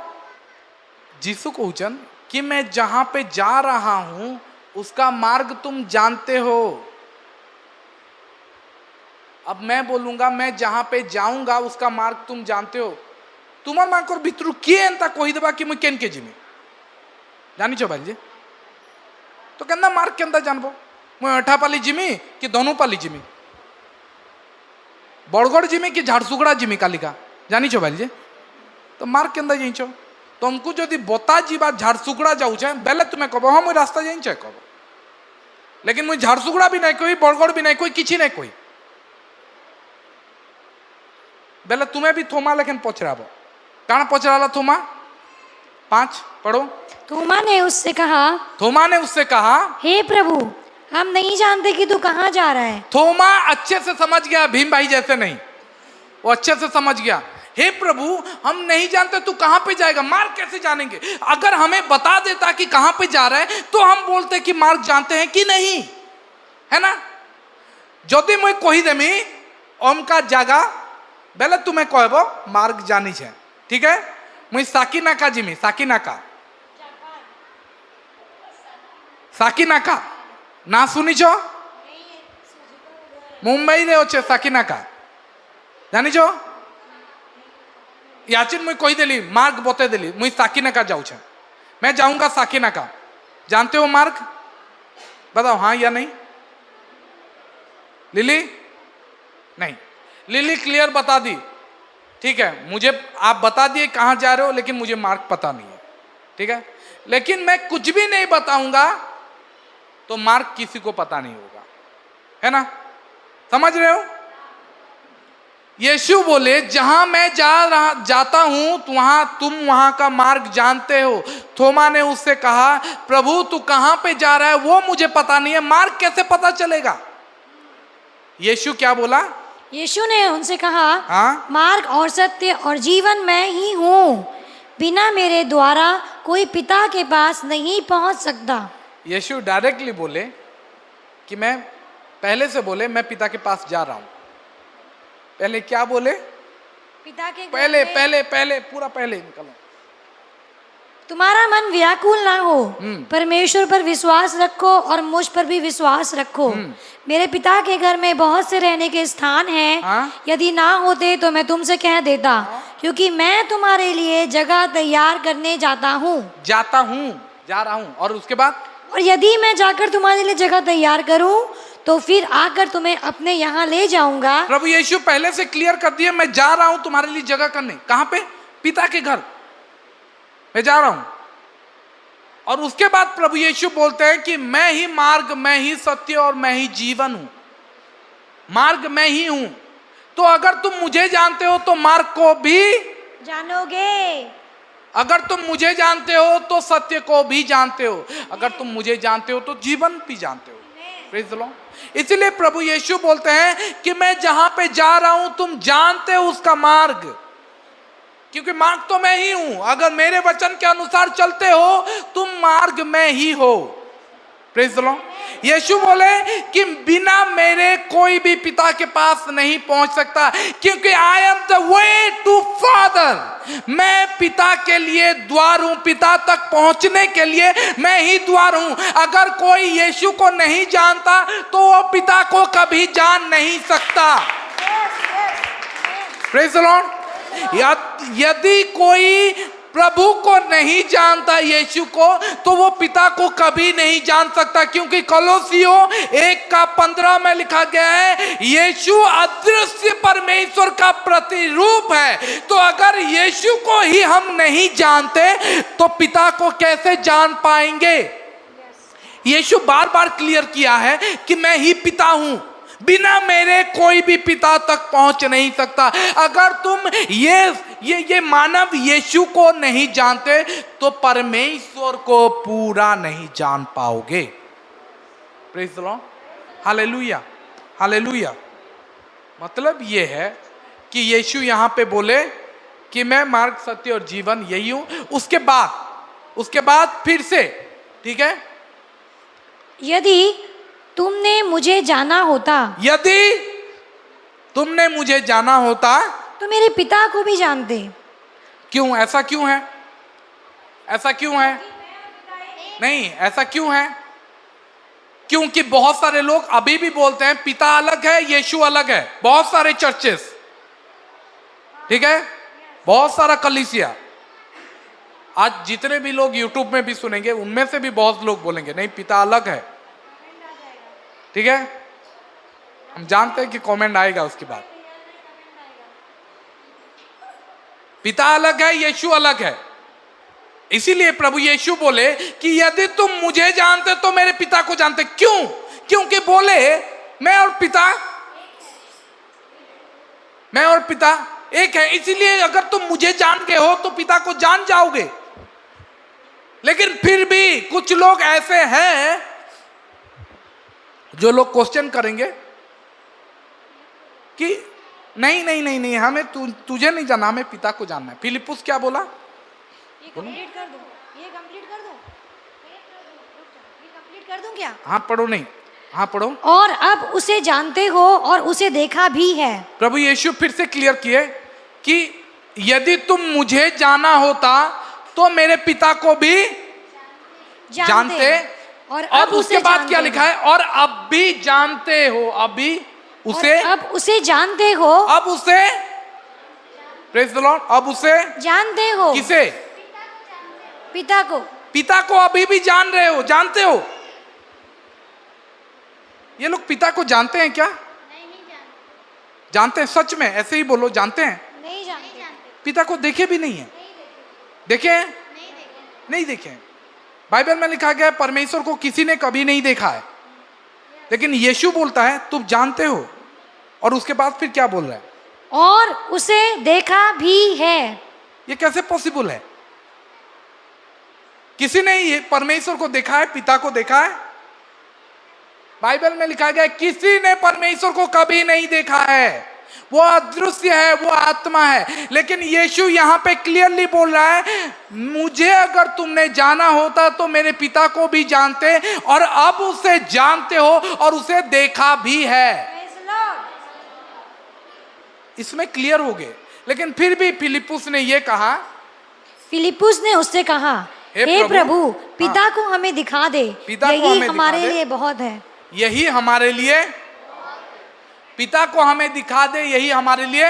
यीशु को पूछन कि मैं जहां पे जा रहा हूं उसका मार्ग तुम जानते हो। अब मैं बोलूंगा मैं जहां पे जाऊंगा उसका मार्ग तुम जानते हो, तुम्हार मार्ग भितर किए एंता कही देबा कि मुझे केन के जिमी जानी भाई जी, तो कहना मार्ग के जानबो मुझे अठा पाली जिमी कि दोनों पाली जिमी, बड़गड़ जिमी कि झाड़सुगड़ा जिमी कालिका जानी भाई जी, तो मार्ग के जाइछ तुमको जदि बता जीवा झाड़सुगड़ा जाऊे बेले तुम्हें कब हाँ मुझे रास्ता जाइछे कब, लेकिन मुझे झाड़सुगड़ा भी नहीं कोई बड़गड़ भी नहीं कोई किसी नहीं कोई बेले तुम्हें भी थोमा लेकिन पचराबो कहाँ पचराला थोमा 5 पढ़ो। थोमा ने उससे कहा, थोमा ने उससे कहा हे प्रभु हम नहीं जानते कि तू कहाँ जा रहा है। थोमा अच्छे से समझ गया, भीम भाई जैसे नहीं, वो अच्छे से समझ गया, हे प्रभु हम नहीं जानते तू कहाँ पे जाएगा, मार्ग कैसे जानेंगे, अगर हमें बता देता कि कहाँ पे जा रहा है तो हम बोलते कि मार्ग जानते हैं कि नहीं, है ना। जदि मुझे कही देमी ओमका जगह बेले तुम्हें कहबो मार्ग जानी है, ठीक है। मुझे साकिनाका जिमी, साकिनाका साकिनाका ना सुनी छो, मुंबई रे होचे साकिनाका जानी छो, याचिन मुझे कही देली मार्ग बते देली मुझे साकिनाका जाऊँ, मैं जाऊंगा साकिनाका, जानते हो मार्ग, बताओ हाँ या नहीं। लिली नहीं, लिली क्लियर बता दी, ठीक है, मुझे आप बता दिए कहाँ जा रहे हो लेकिन मुझे मार्ग पता नहीं है, ठीक है, लेकिन मैं कुछ भी नहीं बताऊंगा तो मार्ग किसी को पता नहीं होगा, है ना, समझ रहे हो। यीशु बोले जहां मैं जाता हूं तो तुम वहां का मार्ग जानते हो। थोमा ने उससे कहा प्रभु तू कहां पे जा रहा है वो मुझे पता नहीं है, मार्ग कैसे पता चलेगा। यीशु क्या बोला, यीशु ने उनसे कहा हाँ? मार्ग और सत्य और जीवन मैं ही हूँ, बिना मेरे द्वारा कोई पिता के पास नहीं पहुंच सकता। यीशु डायरेक्टली बोले कि मैं पहले से बोले मैं पिता के पास जा रहा हूं, पहले क्या बोले, पिता के पहले पहले पहले पूरा पहले निकलो, तुम्हारा मन व्याकुल ना हो, परमेश्वर पर विश्वास रखो और मुझ पर भी विश्वास रखो। मेरे पिता के घर में बहुत से रहने के स्थान हैं, हाँ? यदि ना होते तो मैं तुमसे कह देता, क्योंकि मैं तुम्हारे लिए जगह तैयार करने जा रहा हूँ। और उसके बाद और यदि मैं जाकर तुम्हारे लिए जगह तैयार करूं तो फिर आकर तुम्हें अपने यहाँ ले जाऊंगा। प्रभु यीशु पहले से क्लियर कर दिया मैं जा रहा हूं तुम्हारे लिए जगह करने, कहां पे, पिता के घर मैं जा रहा हूं। और उसके बाद प्रभु यीशु बोलते हैं कि मैं ही मार्ग, मैं ही सत्य और मैं ही जीवन हूं, मार्ग मैं ही हूं। तो अगर तुम मुझे जानते हो तो मार्ग को भी जानोगे, अगर तुम मुझे जानते हो तो सत्य को भी जानते हो, अगर तुम मुझे जानते हो तो जीवन भी जानते हो। Praise the Lord. इसलिए प्रभु यीशु बोलते हैं कि मैं जहां पे जा रहा हूं तुम जानते हो उसका मार्ग, क्योंकि मार्ग तो मैं ही हूं। अगर मेरे वचन के अनुसार चलते हो तुम मार्ग में ही हो। Praise the Lord. यीशु बोले कि बिना मेरे कोई भी पिता के पास नहीं पहुंच सकता, क्योंकि I am the way to father, मैं पिता के लिए द्वार हूं, पिता तक पहुंचने के लिए मैं ही द्वार हूं। अगर कोई यीशु को नहीं जानता तो वो पिता को कभी जान नहीं सकता। Praise the Lord. यदि कोई प्रभु को नहीं जानता यीशु को तो वो पिता को कभी नहीं जान सकता, क्योंकि कोलोसियों 1:15 में लिखा गया है यीशु अदृश्य परमेश्वर का प्रतिरूप है। तो अगर यीशु को ही हम नहीं जानते तो पिता को कैसे जान पाएंगे। यीशु बार बार क्लियर किया है कि मैं ही पिता हूं, बिना मेरे कोई भी पिता तक पहुंच नहीं सकता। अगर तुम ये मानव यीशु को नहीं जानते तो परमेश्वर को पूरा नहीं जान पाओगे। Praise the Lord. Hallelujah, hallelujah. मतलब ये है कि यीशु यहां पे बोले कि मैं मार्ग, सत्य और जीवन यही हूं। उसके बाद फिर से, ठीक है, यदि तुमने मुझे जाना होता, यदि तुमने मुझे जाना होता तो मेरे पिता को भी जानते। क्यों, ऐसा क्यों है, ऐसा क्यों है, नहीं ऐसा क्यों है, क्योंकि बहुत सारे लोग अभी भी बोलते हैं पिता अलग है, यीशु अलग है। बहुत सारे चर्चेस, ठीक है, बहुत सारा कलीसिया। आज जितने भी लोग यूट्यूब में भी सुनेंगे उनमें से भी बहुत लोग बोलेंगे नहीं पिता अलग है, ठीक है। हम जानते हैं कि कमेंट आएगा उसके बाद। पिता अलग है, यीशु अलग है। इसीलिए प्रभु यीशु बोले कि यदि तुम मुझे जानते तो मेरे पिता को जानते। क्यों? क्योंकि बोले मैं और पिता एक है। इसीलिए अगर तुम मुझे जान के हो तो पिता को जान जाओगे। लेकिन फिर भी कुछ लोग ऐसे हैं जो लोग क्वेश्चन करेंगे कि नहीं हमें तुझे नहीं जानना, हमें पिता को जानना है। फिलिप्पुस क्या बोला? ये कंप्लीट कर दूं क्या? हाँ पढ़ो, नहीं हाँ पढ़ो। और अब उसे जानते हो और उसे देखा भी है। प्रभु यीशु फिर से क्लियर किए कि यदि तुम मुझे जाना होता तो मेरे पिता को भी जानते। और अब उसके बाद क्या लिखा है? और अब भी जानते हो। अभी उसे, अब उसे जानते हो। अब उसे, प्रेज द लॉर्ड, अब उसे जानते हो। किसे? पिता को। पिता को अभी भी जान रहे हो, जानते हो। ये लोग पिता को जानते हैं क्या? नहीं जानते हैं। सच में ऐसे ही बोलो, जानते हैं? नहीं जानते। पिता को देखे भी नहीं है। देखे? नहीं देखे। बाइबल में लिखा गया है परमेश्वर को किसी ने कभी नहीं देखा है। लेकिन यीशु बोलता है तुम जानते हो। और उसके बाद फिर क्या बोल रहा है? और उसे देखा भी है। ये कैसे पॉसिबल है? किसी ने ये परमेश्वर को देखा है, पिता को देखा है? बाइबल में लिखा गया है किसी ने परमेश्वर को कभी नहीं देखा है। वो अदृश्य है, वो आत्मा है। लेकिन यीशु यहाँ पे क्लियरली बोल रहा है मुझे अगर तुमने जाना होता तो मेरे पिता को भी जानते, और अब उसे जानते हो और उसे देखा भी है। इसमें क्लियर हो गए। लेकिन फिर भी फिलिप्पुस ने ये कहा, फिलिप्पुस ने उससे कहा हे प्रभु पिता को हमें दिखा दे, यही हमारे लिए बहुत है। यही हमारे लिए, पिता को हमें दिखा दे, यही हमारे लिए।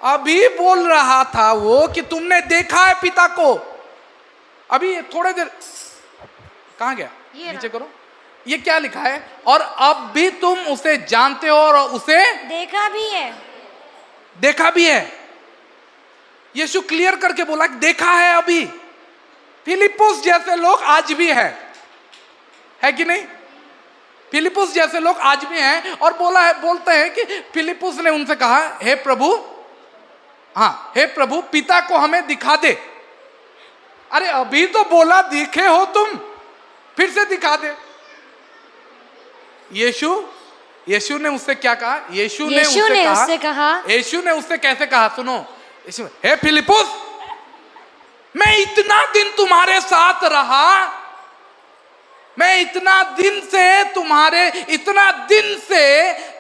अभी बोल रहा था वो कि तुमने देखा है पिता को। अभी थोड़े देर कहां गया? नीचे करो। ये क्या लिखा है? और अब भी तुम उसे जानते हो और उसे देखा भी है। देखा भी है। यीशु क्लियर करके बोला कि देखा है। अभी फिलिप्पुस जैसे लोग आज भी है कि नहीं? फिलिप्पुस जैसे लोग आज भी हैं और बोलते हैं कि फिलिप्पुस ने उनसे कहा हे प्रभु, हाँ हे प्रभु पिता को हमें दिखा दे। अरे अभी तो बोला दिखे हो तुम, फिर से दिखा दे। यीशु ने उससे क्या कहा? यीशु ने उससे कहा, यीशु ने उससे कैसे कहा? सुनो, यीशु हे फिलिप्पुस, मैं इतना दिन तुम्हारे साथ रहा, मैं इतना दिन से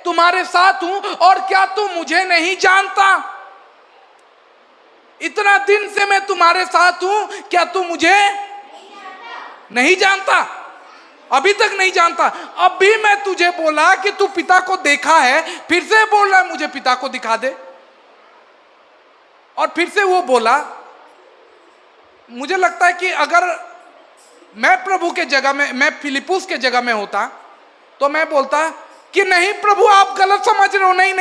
तुम्हारे साथ हूं, और क्या तू मुझे नहीं जानता? इतना दिन से मैं तुम्हारे साथ हूं, क्या तू मुझे नहीं जानता? अभी तक नहीं जानता। अभी मैं तुझे बोला कि तू पिता को देखा है, फिर से बोल रहा है मुझे पिता को दिखा दे। और फिर से वो बोला, मुझे लगता है कि अगर मैं प्रभु के जगह में, मैं फिलिप्पुस के जगह में होता तो मैं बोलता कि नहीं प्रभु आप गलत समझ रहे हो। नहीं,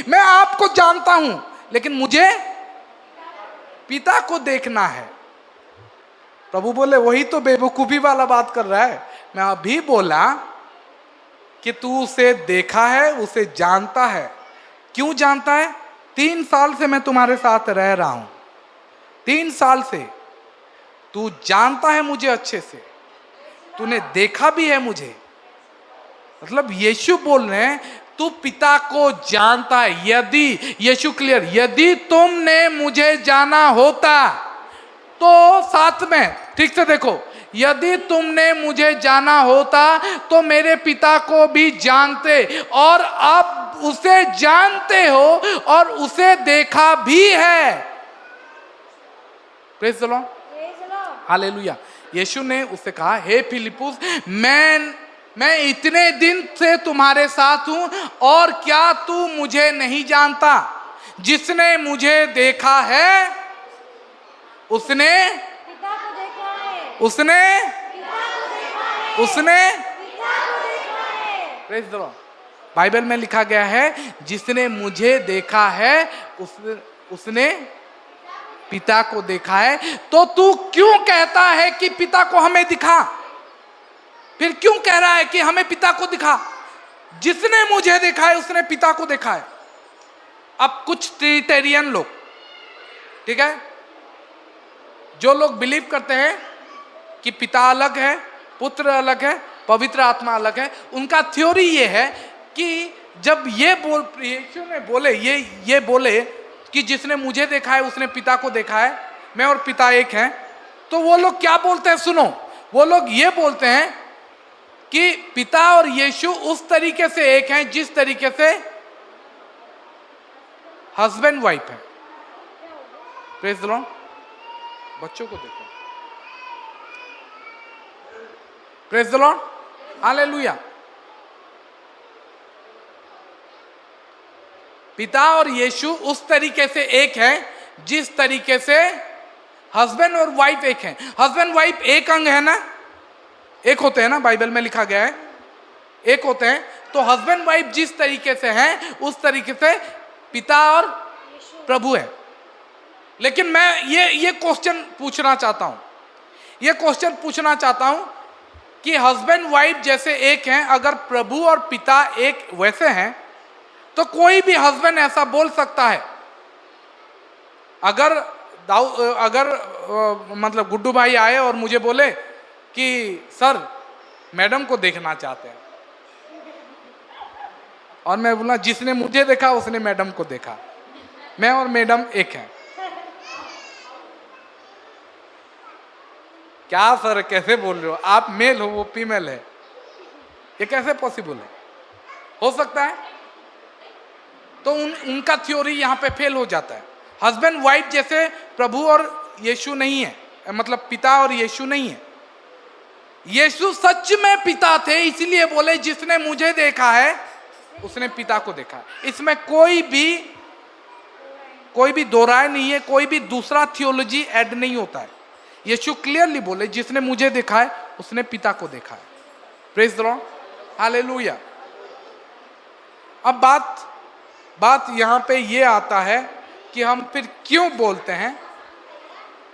मैं आपको जानता हूं, लेकिन मुझे पिता को देखना है। प्रभु बोले वही तो बेवकूफी वाला बात कर रहा है। मैं अभी बोला कि तू उसे देखा है, उसे जानता है। क्यों जानता है? 3 साल से मैं तुम्हारे साथ रह रहा हूं। 3 साल से तू जानता है मुझे अच्छे से, तूने देखा भी है मुझे। मतलब यीशु बोल रहे हैं तू पिता को जानता है। यदि, यीशु क्लियर, यदि तुमने मुझे जाना होता तो, साथ में ठीक से देखो, यदि तुमने मुझे जाना होता तो मेरे पिता को भी जानते, और अब उसे जानते हो और उसे देखा भी है। Praise the Lord, hallelujah. Yeshu ने उससे कहा, हे फिलिपुस, मैं इतने दिन से तुम्हारे साथ हूं और क्या तू मुझे नहीं जानता? जिसने मुझे देखा है उसने पिता को देखा है, उसने पिता को देखा है, उसने पिता को देखा है। Praise the Lord. बाइबल में लिखा गया है, जिसने मुझे देखा है उसने पिता को देखा है। तो तू क्यों कहता है कि पिता को हमें दिखा? फिर क्यों कह रहा है कि हमें पिता को दिखा? जिसने मुझे देखा है उसने पिता को देखा है। अब कुछ ट्रिनिटेरियन लोग, ठीक है, जो लोग बिलीव करते हैं कि पिता अलग है, पुत्र अलग है, पवित्र आत्मा अलग है, उनका थ्योरी ये है कि जब यीशु ने बोले ये बोले कि जिसने मुझे देखा है उसने पिता को देखा है, मैं और पिता एक हैं, तो वो लोग क्या बोलते हैं? सुनो, वो लोग ये बोलते हैं कि पिता और यीशु उस तरीके से एक हैं जिस तरीके से हस्बैंड वाइफ है। Praise the Lord. बच्चों को देखो, प्रेज द लॉर्ड, हालेलुया। पिता और यीशु उस तरीके से एक है जिस तरीके से हस्बैंड और वाइफ एक है। हस्बैंड वाइफ एक अंग है ना, एक होते हैं ना, बाइबल में लिखा गया है एक होते हैं। तो हस्बैंड वाइफ जिस तरीके से हैं उस तरीके से पिता और प्रभु है। लेकिन मैं ये क्वेश्चन पूछना चाहता हूं, ये क्वेश्चन पूछना चाहता हूं कि हस्बैंड वाइफ जैसे एक हैं, अगर प्रभु और पिता एक वैसे हैं, तो कोई भी हस्बैंड ऐसा बोल सकता है, अगर मतलब गुड्डू भाई आए और मुझे बोले कि सर मैडम को देखना चाहते हैं, और मैं बोला जिसने मुझे देखा उसने मैडम को देखा, मैं और मैडम एक हैं। क्या सर कैसे बोल रहे हो? आप मेल हो, वो फीमेल है, ये कैसे पॉसिबल है? हो सकता है? तो उनका थ्योरी यहां पे फेल हो जाता है। हस्बैंड वाइफ जैसे प्रभु और यीशु नहीं है, मतलब पिता और यीशु नहीं है। यीशु सच में पिता थे, इसलिए बोले जिसने मुझे देखा है उसने पिता को देखा है। इसमें कोई भी दो राय नहीं है, कोई भी दूसरा थियोलॉजी ऐड नहीं होता है। यीशु क्लियरली बोले जिसने मुझे देखा है उसने पिता को देखा है। Praise the Lord, hallelujah. अब बात यहां पे ये आता है कि हम फिर क्यों बोलते हैं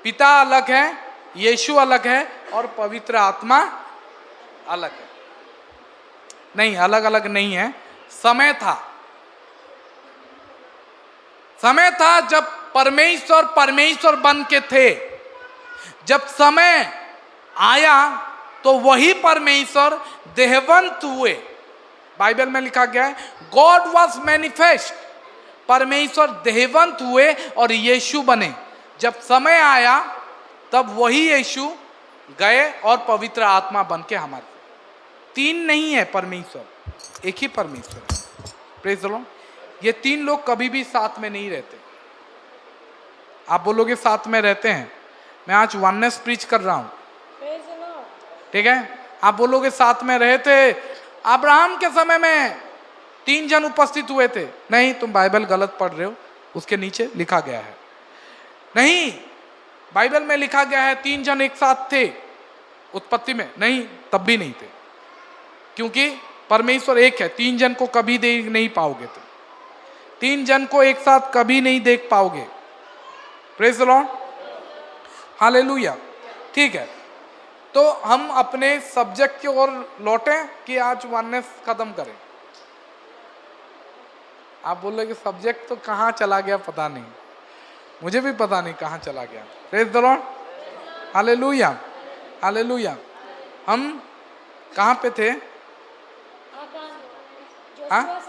पिता अलग है, यीशु अलग है और पवित्र आत्मा अलग है? नहीं, अलग अलग नहीं है। समय था जब परमेश्वर बन के थे। जब समय आया तो वही परमेश्वर देहवंत हुए। बाइबल में लिखा गया है गॉड वॉज मैनिफेस्ट, परमेश्वर देहवंत हुए और यीशु बने। जब समय आया तब वही यीशु गए और पवित्र आत्मा बन के हमारे, तीन नहीं है परमेश्वर, एक ही परमेश्वर है। Praise the Lord. ये तीन लोग कभी भी साथ में नहीं रहते। आप बोलोगे साथ में रहते हैं, मैं आज वननेस प्रीच कर रहा हूं, ठीक है। आप बोलोगे साथ में रहे थे, अब्राहम के समय में 3 जन उपस्थित हुए थे। नहीं, तुम बाइबल गलत पढ़ रहे हो, उसके नीचे लिखा गया है। नहीं, बाइबल में लिखा गया है 3 जन एक साथ थे उत्पत्ति में। नहीं, तब भी नहीं थे, क्योंकि परमेश्वर एक है। 3 जन को कभी देख नहीं पाओगे तुम, 3 जन को एक साथ कभी नहीं देख पाओगे। Praise the Lord, hallelujah. ठीक है, तो हम अपने सब्जेक्ट की ओर लौटें कि आज वननेस खत्म करें। आप बोल रहे कि सब्जेक्ट तो कहाँ चला गया पता नहीं, मुझे भी पता नहीं कहाँ चला गया। Praise the Lord, hallelujah, hallelujah. हम कहाँ पे थे? हाँ,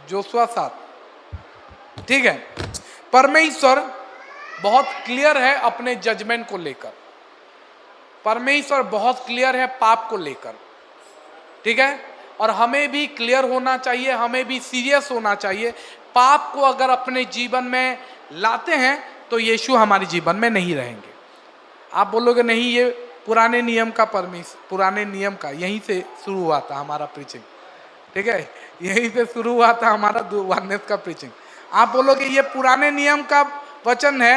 जोशुआ 7। ठीक है, परमेश्वर बहुत क्लियर है अपने जजमेंट को लेकर। परमेश्वर बहुत क्लियर है पाप को लेकर, ठीक है। और हमें भी क्लियर होना चाहिए, हमें भी सीरियस होना चाहिए। पाप को अगर अपने जीवन में लाते हैं तो यीशु हमारे जीवन में नहीं रहेंगे। आप बोलोगे नहीं ये पुराने नियम का पुराने नियम का, यहीं से शुरू हुआ था हमारा प्रीचिंग, ठीक है, यहीं से शुरू हुआ था हमारा वननेस का प्रीचिंग। आप बोलोगे ये पुराने नियम का वचन है,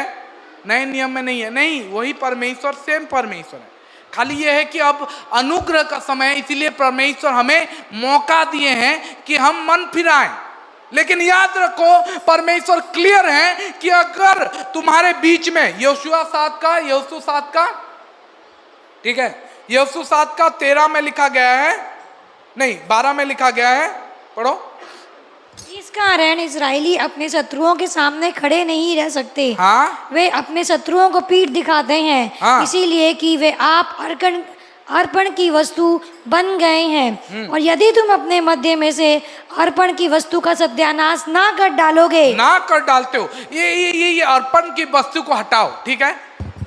नए नियम में नहीं है। नहीं, वही परमेश्वर, सेम परमेश्वर है, खाली ये है कि अब अनुग्रह का समय है, इसीलिए परमेश्वर हमें मौका दिए हैं कि हम मन फिराएं। लेकिन याद रखो परमेश्वर क्लियर है कि अगर तुम्हारे बीच में यहोशू 7 का ठीक है, यहोशू 7 का 13 में लिखा गया है, नहीं 12 में लिखा गया है, पढ़ो। इस कारण इजरायली अपने शत्रुओं के सामने खड़े नहीं रह सकते। हाँ, वे अपने शत्रुओं को पीठ दिखाते हैं, हाँ। इसीलिए कि वे आप अर्पण की वस्तु बन गए हैं। और यदि तुम अपने मध्य में से अर्पण की वस्तु का सत्यानाश ना कर डालोगे, ना कर डालते हो, ये अर्पण की वस्तु को हटाओ, ठीक है।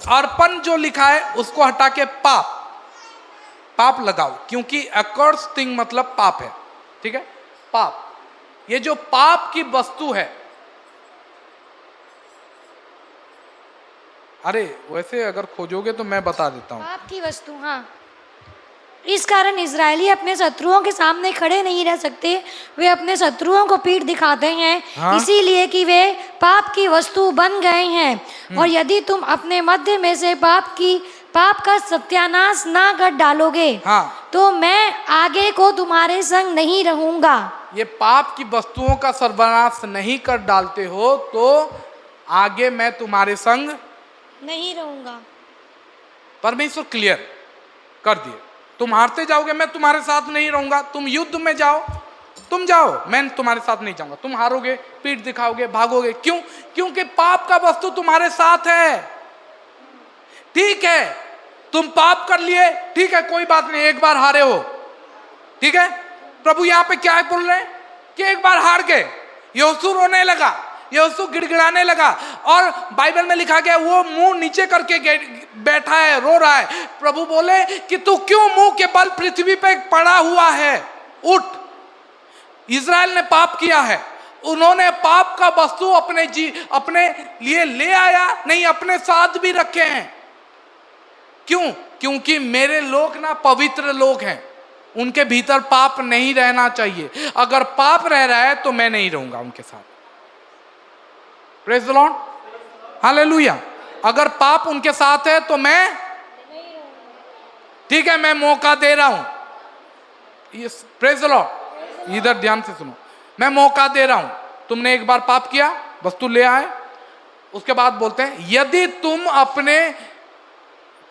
अर्पण जो लिखा है उसको हटा के पाप लगाओ, क्योंकि अकर्स थिंग मतलब पाप है, ठीक है, पाप। ये जो पाप की वस्तु है, अरे वैसे अगर खोजोगे तो मैं बता देता हूं। पाप की वस्तु, हाँ। इस कारण इजरायली अपने शत्रुओं के सामने खड़े नहीं रह सकते, वे अपने शत्रुओं को पीठ दिखाते हैं, हाँ? इसीलिए कि वे पाप की वस्तु बन गए हैं। और यदि तुम अपने मध्य में से पाप का सत्यानाश ना कर डालोगे, हाँ। तो मैं आगे को तुम्हारे संग नहीं रहूंगा। ये पाप की वस्तुओं का सर्वनाश नहीं कर डालते हो तो आगे मैं तुम्हारे संग नहीं रहूंगा। परमेश्वर क्लियर कर दिए, तुम हारते जाओगे मैं तुम्हारे साथ नहीं रहूंगा। तुम युद्ध में जाओ, तुम जाओ, मैं तुम्हारे साथ नहीं जाऊंगा। तुम हारोगे, पीठ दिखाओगे, भागोगे। क्यों? क्योंकि पाप का वस्तु तुम्हारे साथ है। ठीक है, तुम पाप कर लिए, ठीक है, कोई बात नहीं, एक बार हारे हो, ठीक है। प्रभु यहाँ पे क्या बोल रहे हैं कि एक बार हार गए। यहोशू रोने लगा, यहोशू गिड़गिड़ाने लगा, और बाइबल में लिखा गया वो मुंह नीचे करके बैठा है, रो रहा है। प्रभु बोले कि तू क्यों मुंह के बल पृथ्वी पे पड़ा हुआ है, उठ। इजराइल ने पाप किया है, उन्होंने पाप का वस्तु अपने लिए ले आया, नहीं अपने साथ भी रखे हैं। क्यों? क्योंकि मेरे लोग ना पवित्र लोग हैं, उनके भीतर पाप नहीं रहना चाहिए। अगर पाप रह रहा है तो मैं नहीं रहूंगा उनके साथ। Praise the Lord, hallelujah. अगर पाप उनके साथ है तो मैं, ठीक है, मैं मौका दे रहा हूं। प्रेज द लॉर्ड, इधर ध्यान से सुनो, मैं मौका दे रहा हूं। तुमने एक बार पाप किया, वस्तु ले आए, उसके बाद बोलते हैं यदि तुम अपने,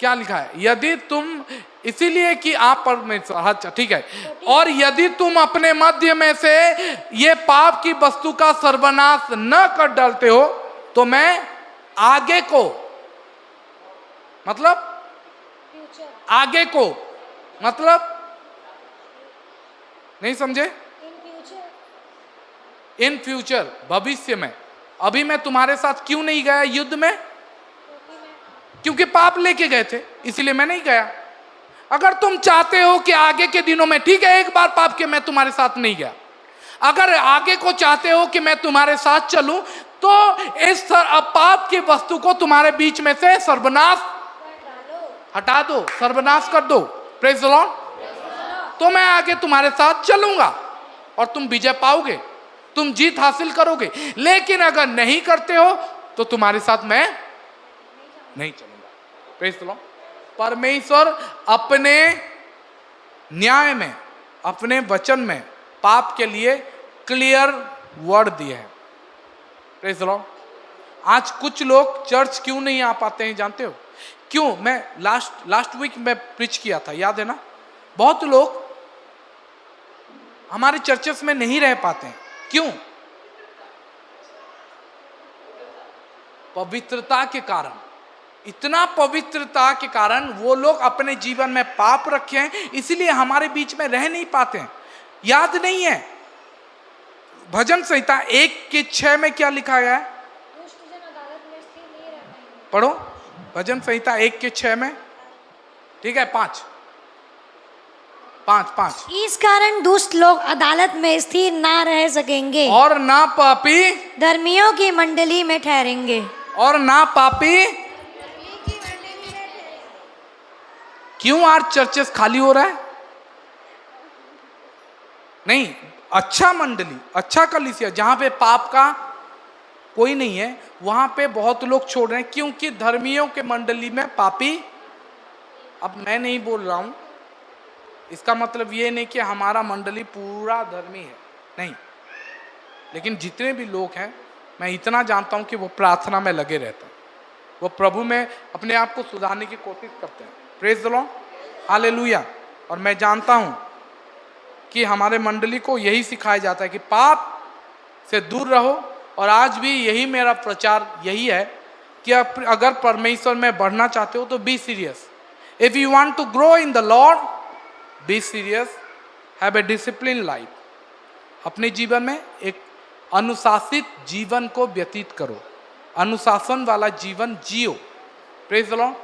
क्या लिखा है, यदि तुम, इसीलिए कि आप परमेश्वर, अच्छा ठीक है, और यदि तुम अपने मध्य में से ये पाप की वस्तु का सर्वनाश न कर डालते हो तो मैं आगे को, मतलब आगे को, मतलब नहीं समझे, इन फ्यूचर, भविष्य में। अभी मैं तुम्हारे साथ क्यों नहीं गया युद्ध में? क्योंकि पाप लेके गए थे, इसलिए मैं नहीं गया। अगर तुम चाहते हो कि आगे के दिनों में, ठीक है, एक बार पाप के मैं तुम्हारे साथ नहीं गया, अगर आगे को चाहते हो कि मैं तुम्हारे साथ चलूं तो इस पाप की वस्तु को तुम्हारे बीच में से सर्वनाश हटा दो, सर्वनाश कर दो। Praise the Lord. तो मैं आगे तुम्हारे साथ चलूंगा और तुम विजय पाओगे, तुम जीत हासिल करोगे। लेकिन अगर नहीं करते हो तो तुम्हारे साथ मैं नहीं चलूंगा। Praise the Lord. परमेश्वर अपने न्याय में, अपने वचन में पाप के लिए क्लियर वर्ड दिए हैं। Praise the Lord. आज कुछ लोग चर्च क्यों नहीं आ पाते हैं जानते हो? क्यों? मैं लास्ट वीक में प्रीच किया था, याद है ना? बहुत लोग हमारे चर्चेस में नहीं रह पाते हैं। क्यों? पवित्रता के कारण। इतना पवित्रता के कारण वो लोग अपने जीवन में पाप रखे हैं, इसलिए हमारे बीच में रह नहीं पाते हैं। याद नहीं है भजन संहिता 1:6 में क्या लिखा गया है? पढ़ो भजन संहिता 1:6 में, ठीक है, 5। इस कारण दुष्ट लोग अदालत में स्थिर ना रह सकेंगे, और ना पापी धर्मियों की मंडली में ठहरेंगे। और ना पापी क्यों आज चर्चेस खाली हो रहा है? नहीं, अच्छा मंडली, अच्छा कलीसिया जहां पे पाप का कोई नहीं है, वहां पे बहुत लोग छोड़ रहे हैं, क्योंकि धर्मियों के मंडली में पापी। अब मैं नहीं बोल रहा हूं, इसका मतलब ये नहीं कि हमारा मंडली पूरा धर्मी है, नहीं, लेकिन जितने भी लोग हैं, मैं इतना जानता हूं कि वो प्रार्थना में लगे रहते हैं, वो प्रभु में अपने आप को सुधारने की कोशिश करते हैं। Praise the Lord, hallelujah. और मैं जानता हूं कि हमारे मंडली को यही सिखाया जाता है कि पाप से दूर रहो, और आज भी यही मेरा प्रचार यही है कि अगर परमेश्वर में बढ़ना चाहते हो तो be serious. If you want to grow in the Lord, be serious, have a discipline life. अपने जीवन में एक अनुशासित जीवन को व्यतीत करो, अनुशासन वाला जीवन जियो। Praise the Lord,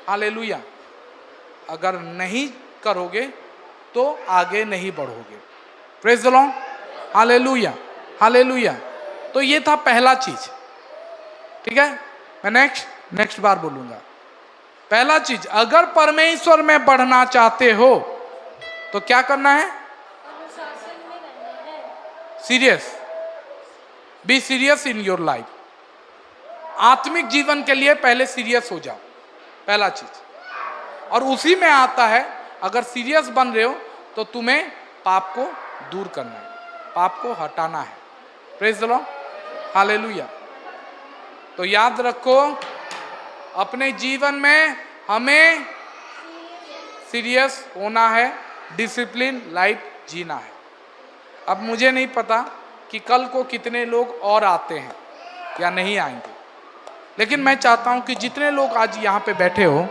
hallelujah. अगर नहीं करोगे तो आगे नहीं बढ़ोगे। Praise the Lord, hallelujah, hallelujah. तो ये था पहला चीज, ठीक है। मैं नेक्स्ट बार बोलूंगा। पहला चीज, अगर परमेश्वर में बढ़ना चाहते हो तो क्या करना है? Serious, be serious in your life. आत्मिक जीवन के लिए पहले सीरियस हो जाओ, पहला चीज। और उसी में आता है, अगर सीरियस बन रहे हो तो तुम्हें पाप को दूर करना है, पाप को हटाना है। Praise the Lord, hallelujah. तो याद रखो, अपने जीवन में हमें सीरियस होना है, डिसिप्लिन लाइफ जीना है। अब मुझे नहीं पता कि कल को कितने लोग और आते हैं या नहीं आएंगे, लेकिन मैं चाहता हूं कि जितने लोग आज यहाँ पे बैठे हो,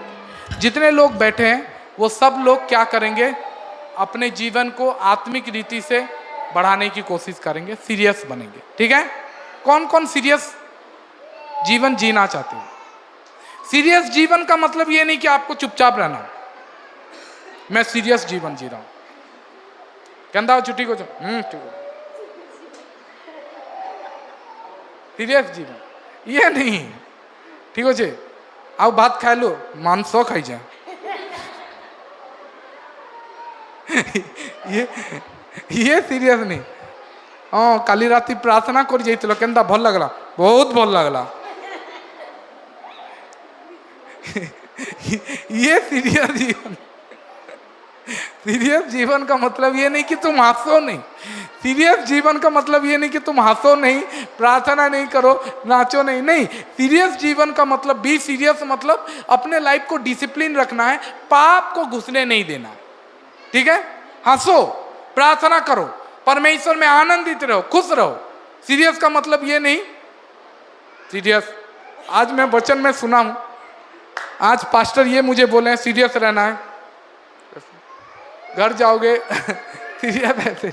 जितने लोग बैठे हैं, वो सब लोग क्या करेंगे? अपने जीवन को आत्मिक रीति से बढ़ाने की कोशिश करेंगे, सीरियस बनेंगे। ठीक है? कौन कौन सीरियस जीवन जीना चाहते हो? सीरियस जीवन का मतलब ये नहीं कि आपको चुपचाप रहना। मैं सीरियस जीवन जी रहा हूं, कहता छुट्टी को ठीक है, सीरियस जीवन ये नहीं, ठीक हो छे। आओ भात खाए लो, मांस खाई जा ये सीरियस नहीं। हाँ, काली राती प्रार्थना कर जाइल, केंता भल लगला, बहुत भल लगला ये सीरियस जीवन। सीरियस जीवन का मतलब ये नहीं कि तुम हंसो नहीं। सीरियस जीवन का मतलब ये नहीं कि तुम हंसो नहीं, प्रार्थना नहीं करो, नाचो नहीं। नहीं, सीरियस जीवन का मतलब, बी सीरियस मतलब अपने लाइफ को डिसिप्लिन रखना है, पाप को घुसने नहीं देना। ठीक है? हंसो, प्रार्थना करो, परमेश्वर में आनंदित रहो, खुश रहो। सीरियस का मतलब ये नहीं। सीरियस, आज मैं वचन में सुना हूं, आज पास्टर ये मुझे बोले हैं सीरियस रहना है, घर जाओगे सीरियस ऐसे,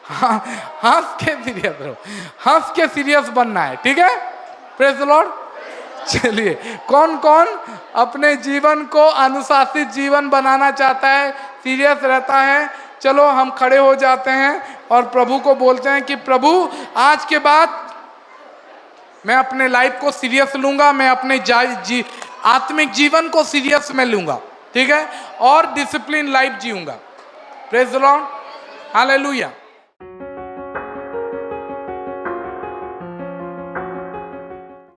हाँ, हंस के सीरियस रहो, हंस के सीरियस बनना है। ठीक है? Praise the Lord. चलिए, कौन कौन अपने जीवन को अनुशासित जीवन बनाना चाहता है, सीरियस रहता है? चलो हम खड़े हो जाते हैं और प्रभु को बोलते हैं कि प्रभु, आज के बाद मैं अपने लाइफ को सीरियस लूंगा, मैं अपने आत्मिक जीवन को सीरियस में लूंगा। ठीक है? और डिसिप्लिन लाइफ जीऊंगा। Praise the Lord, hallelujah.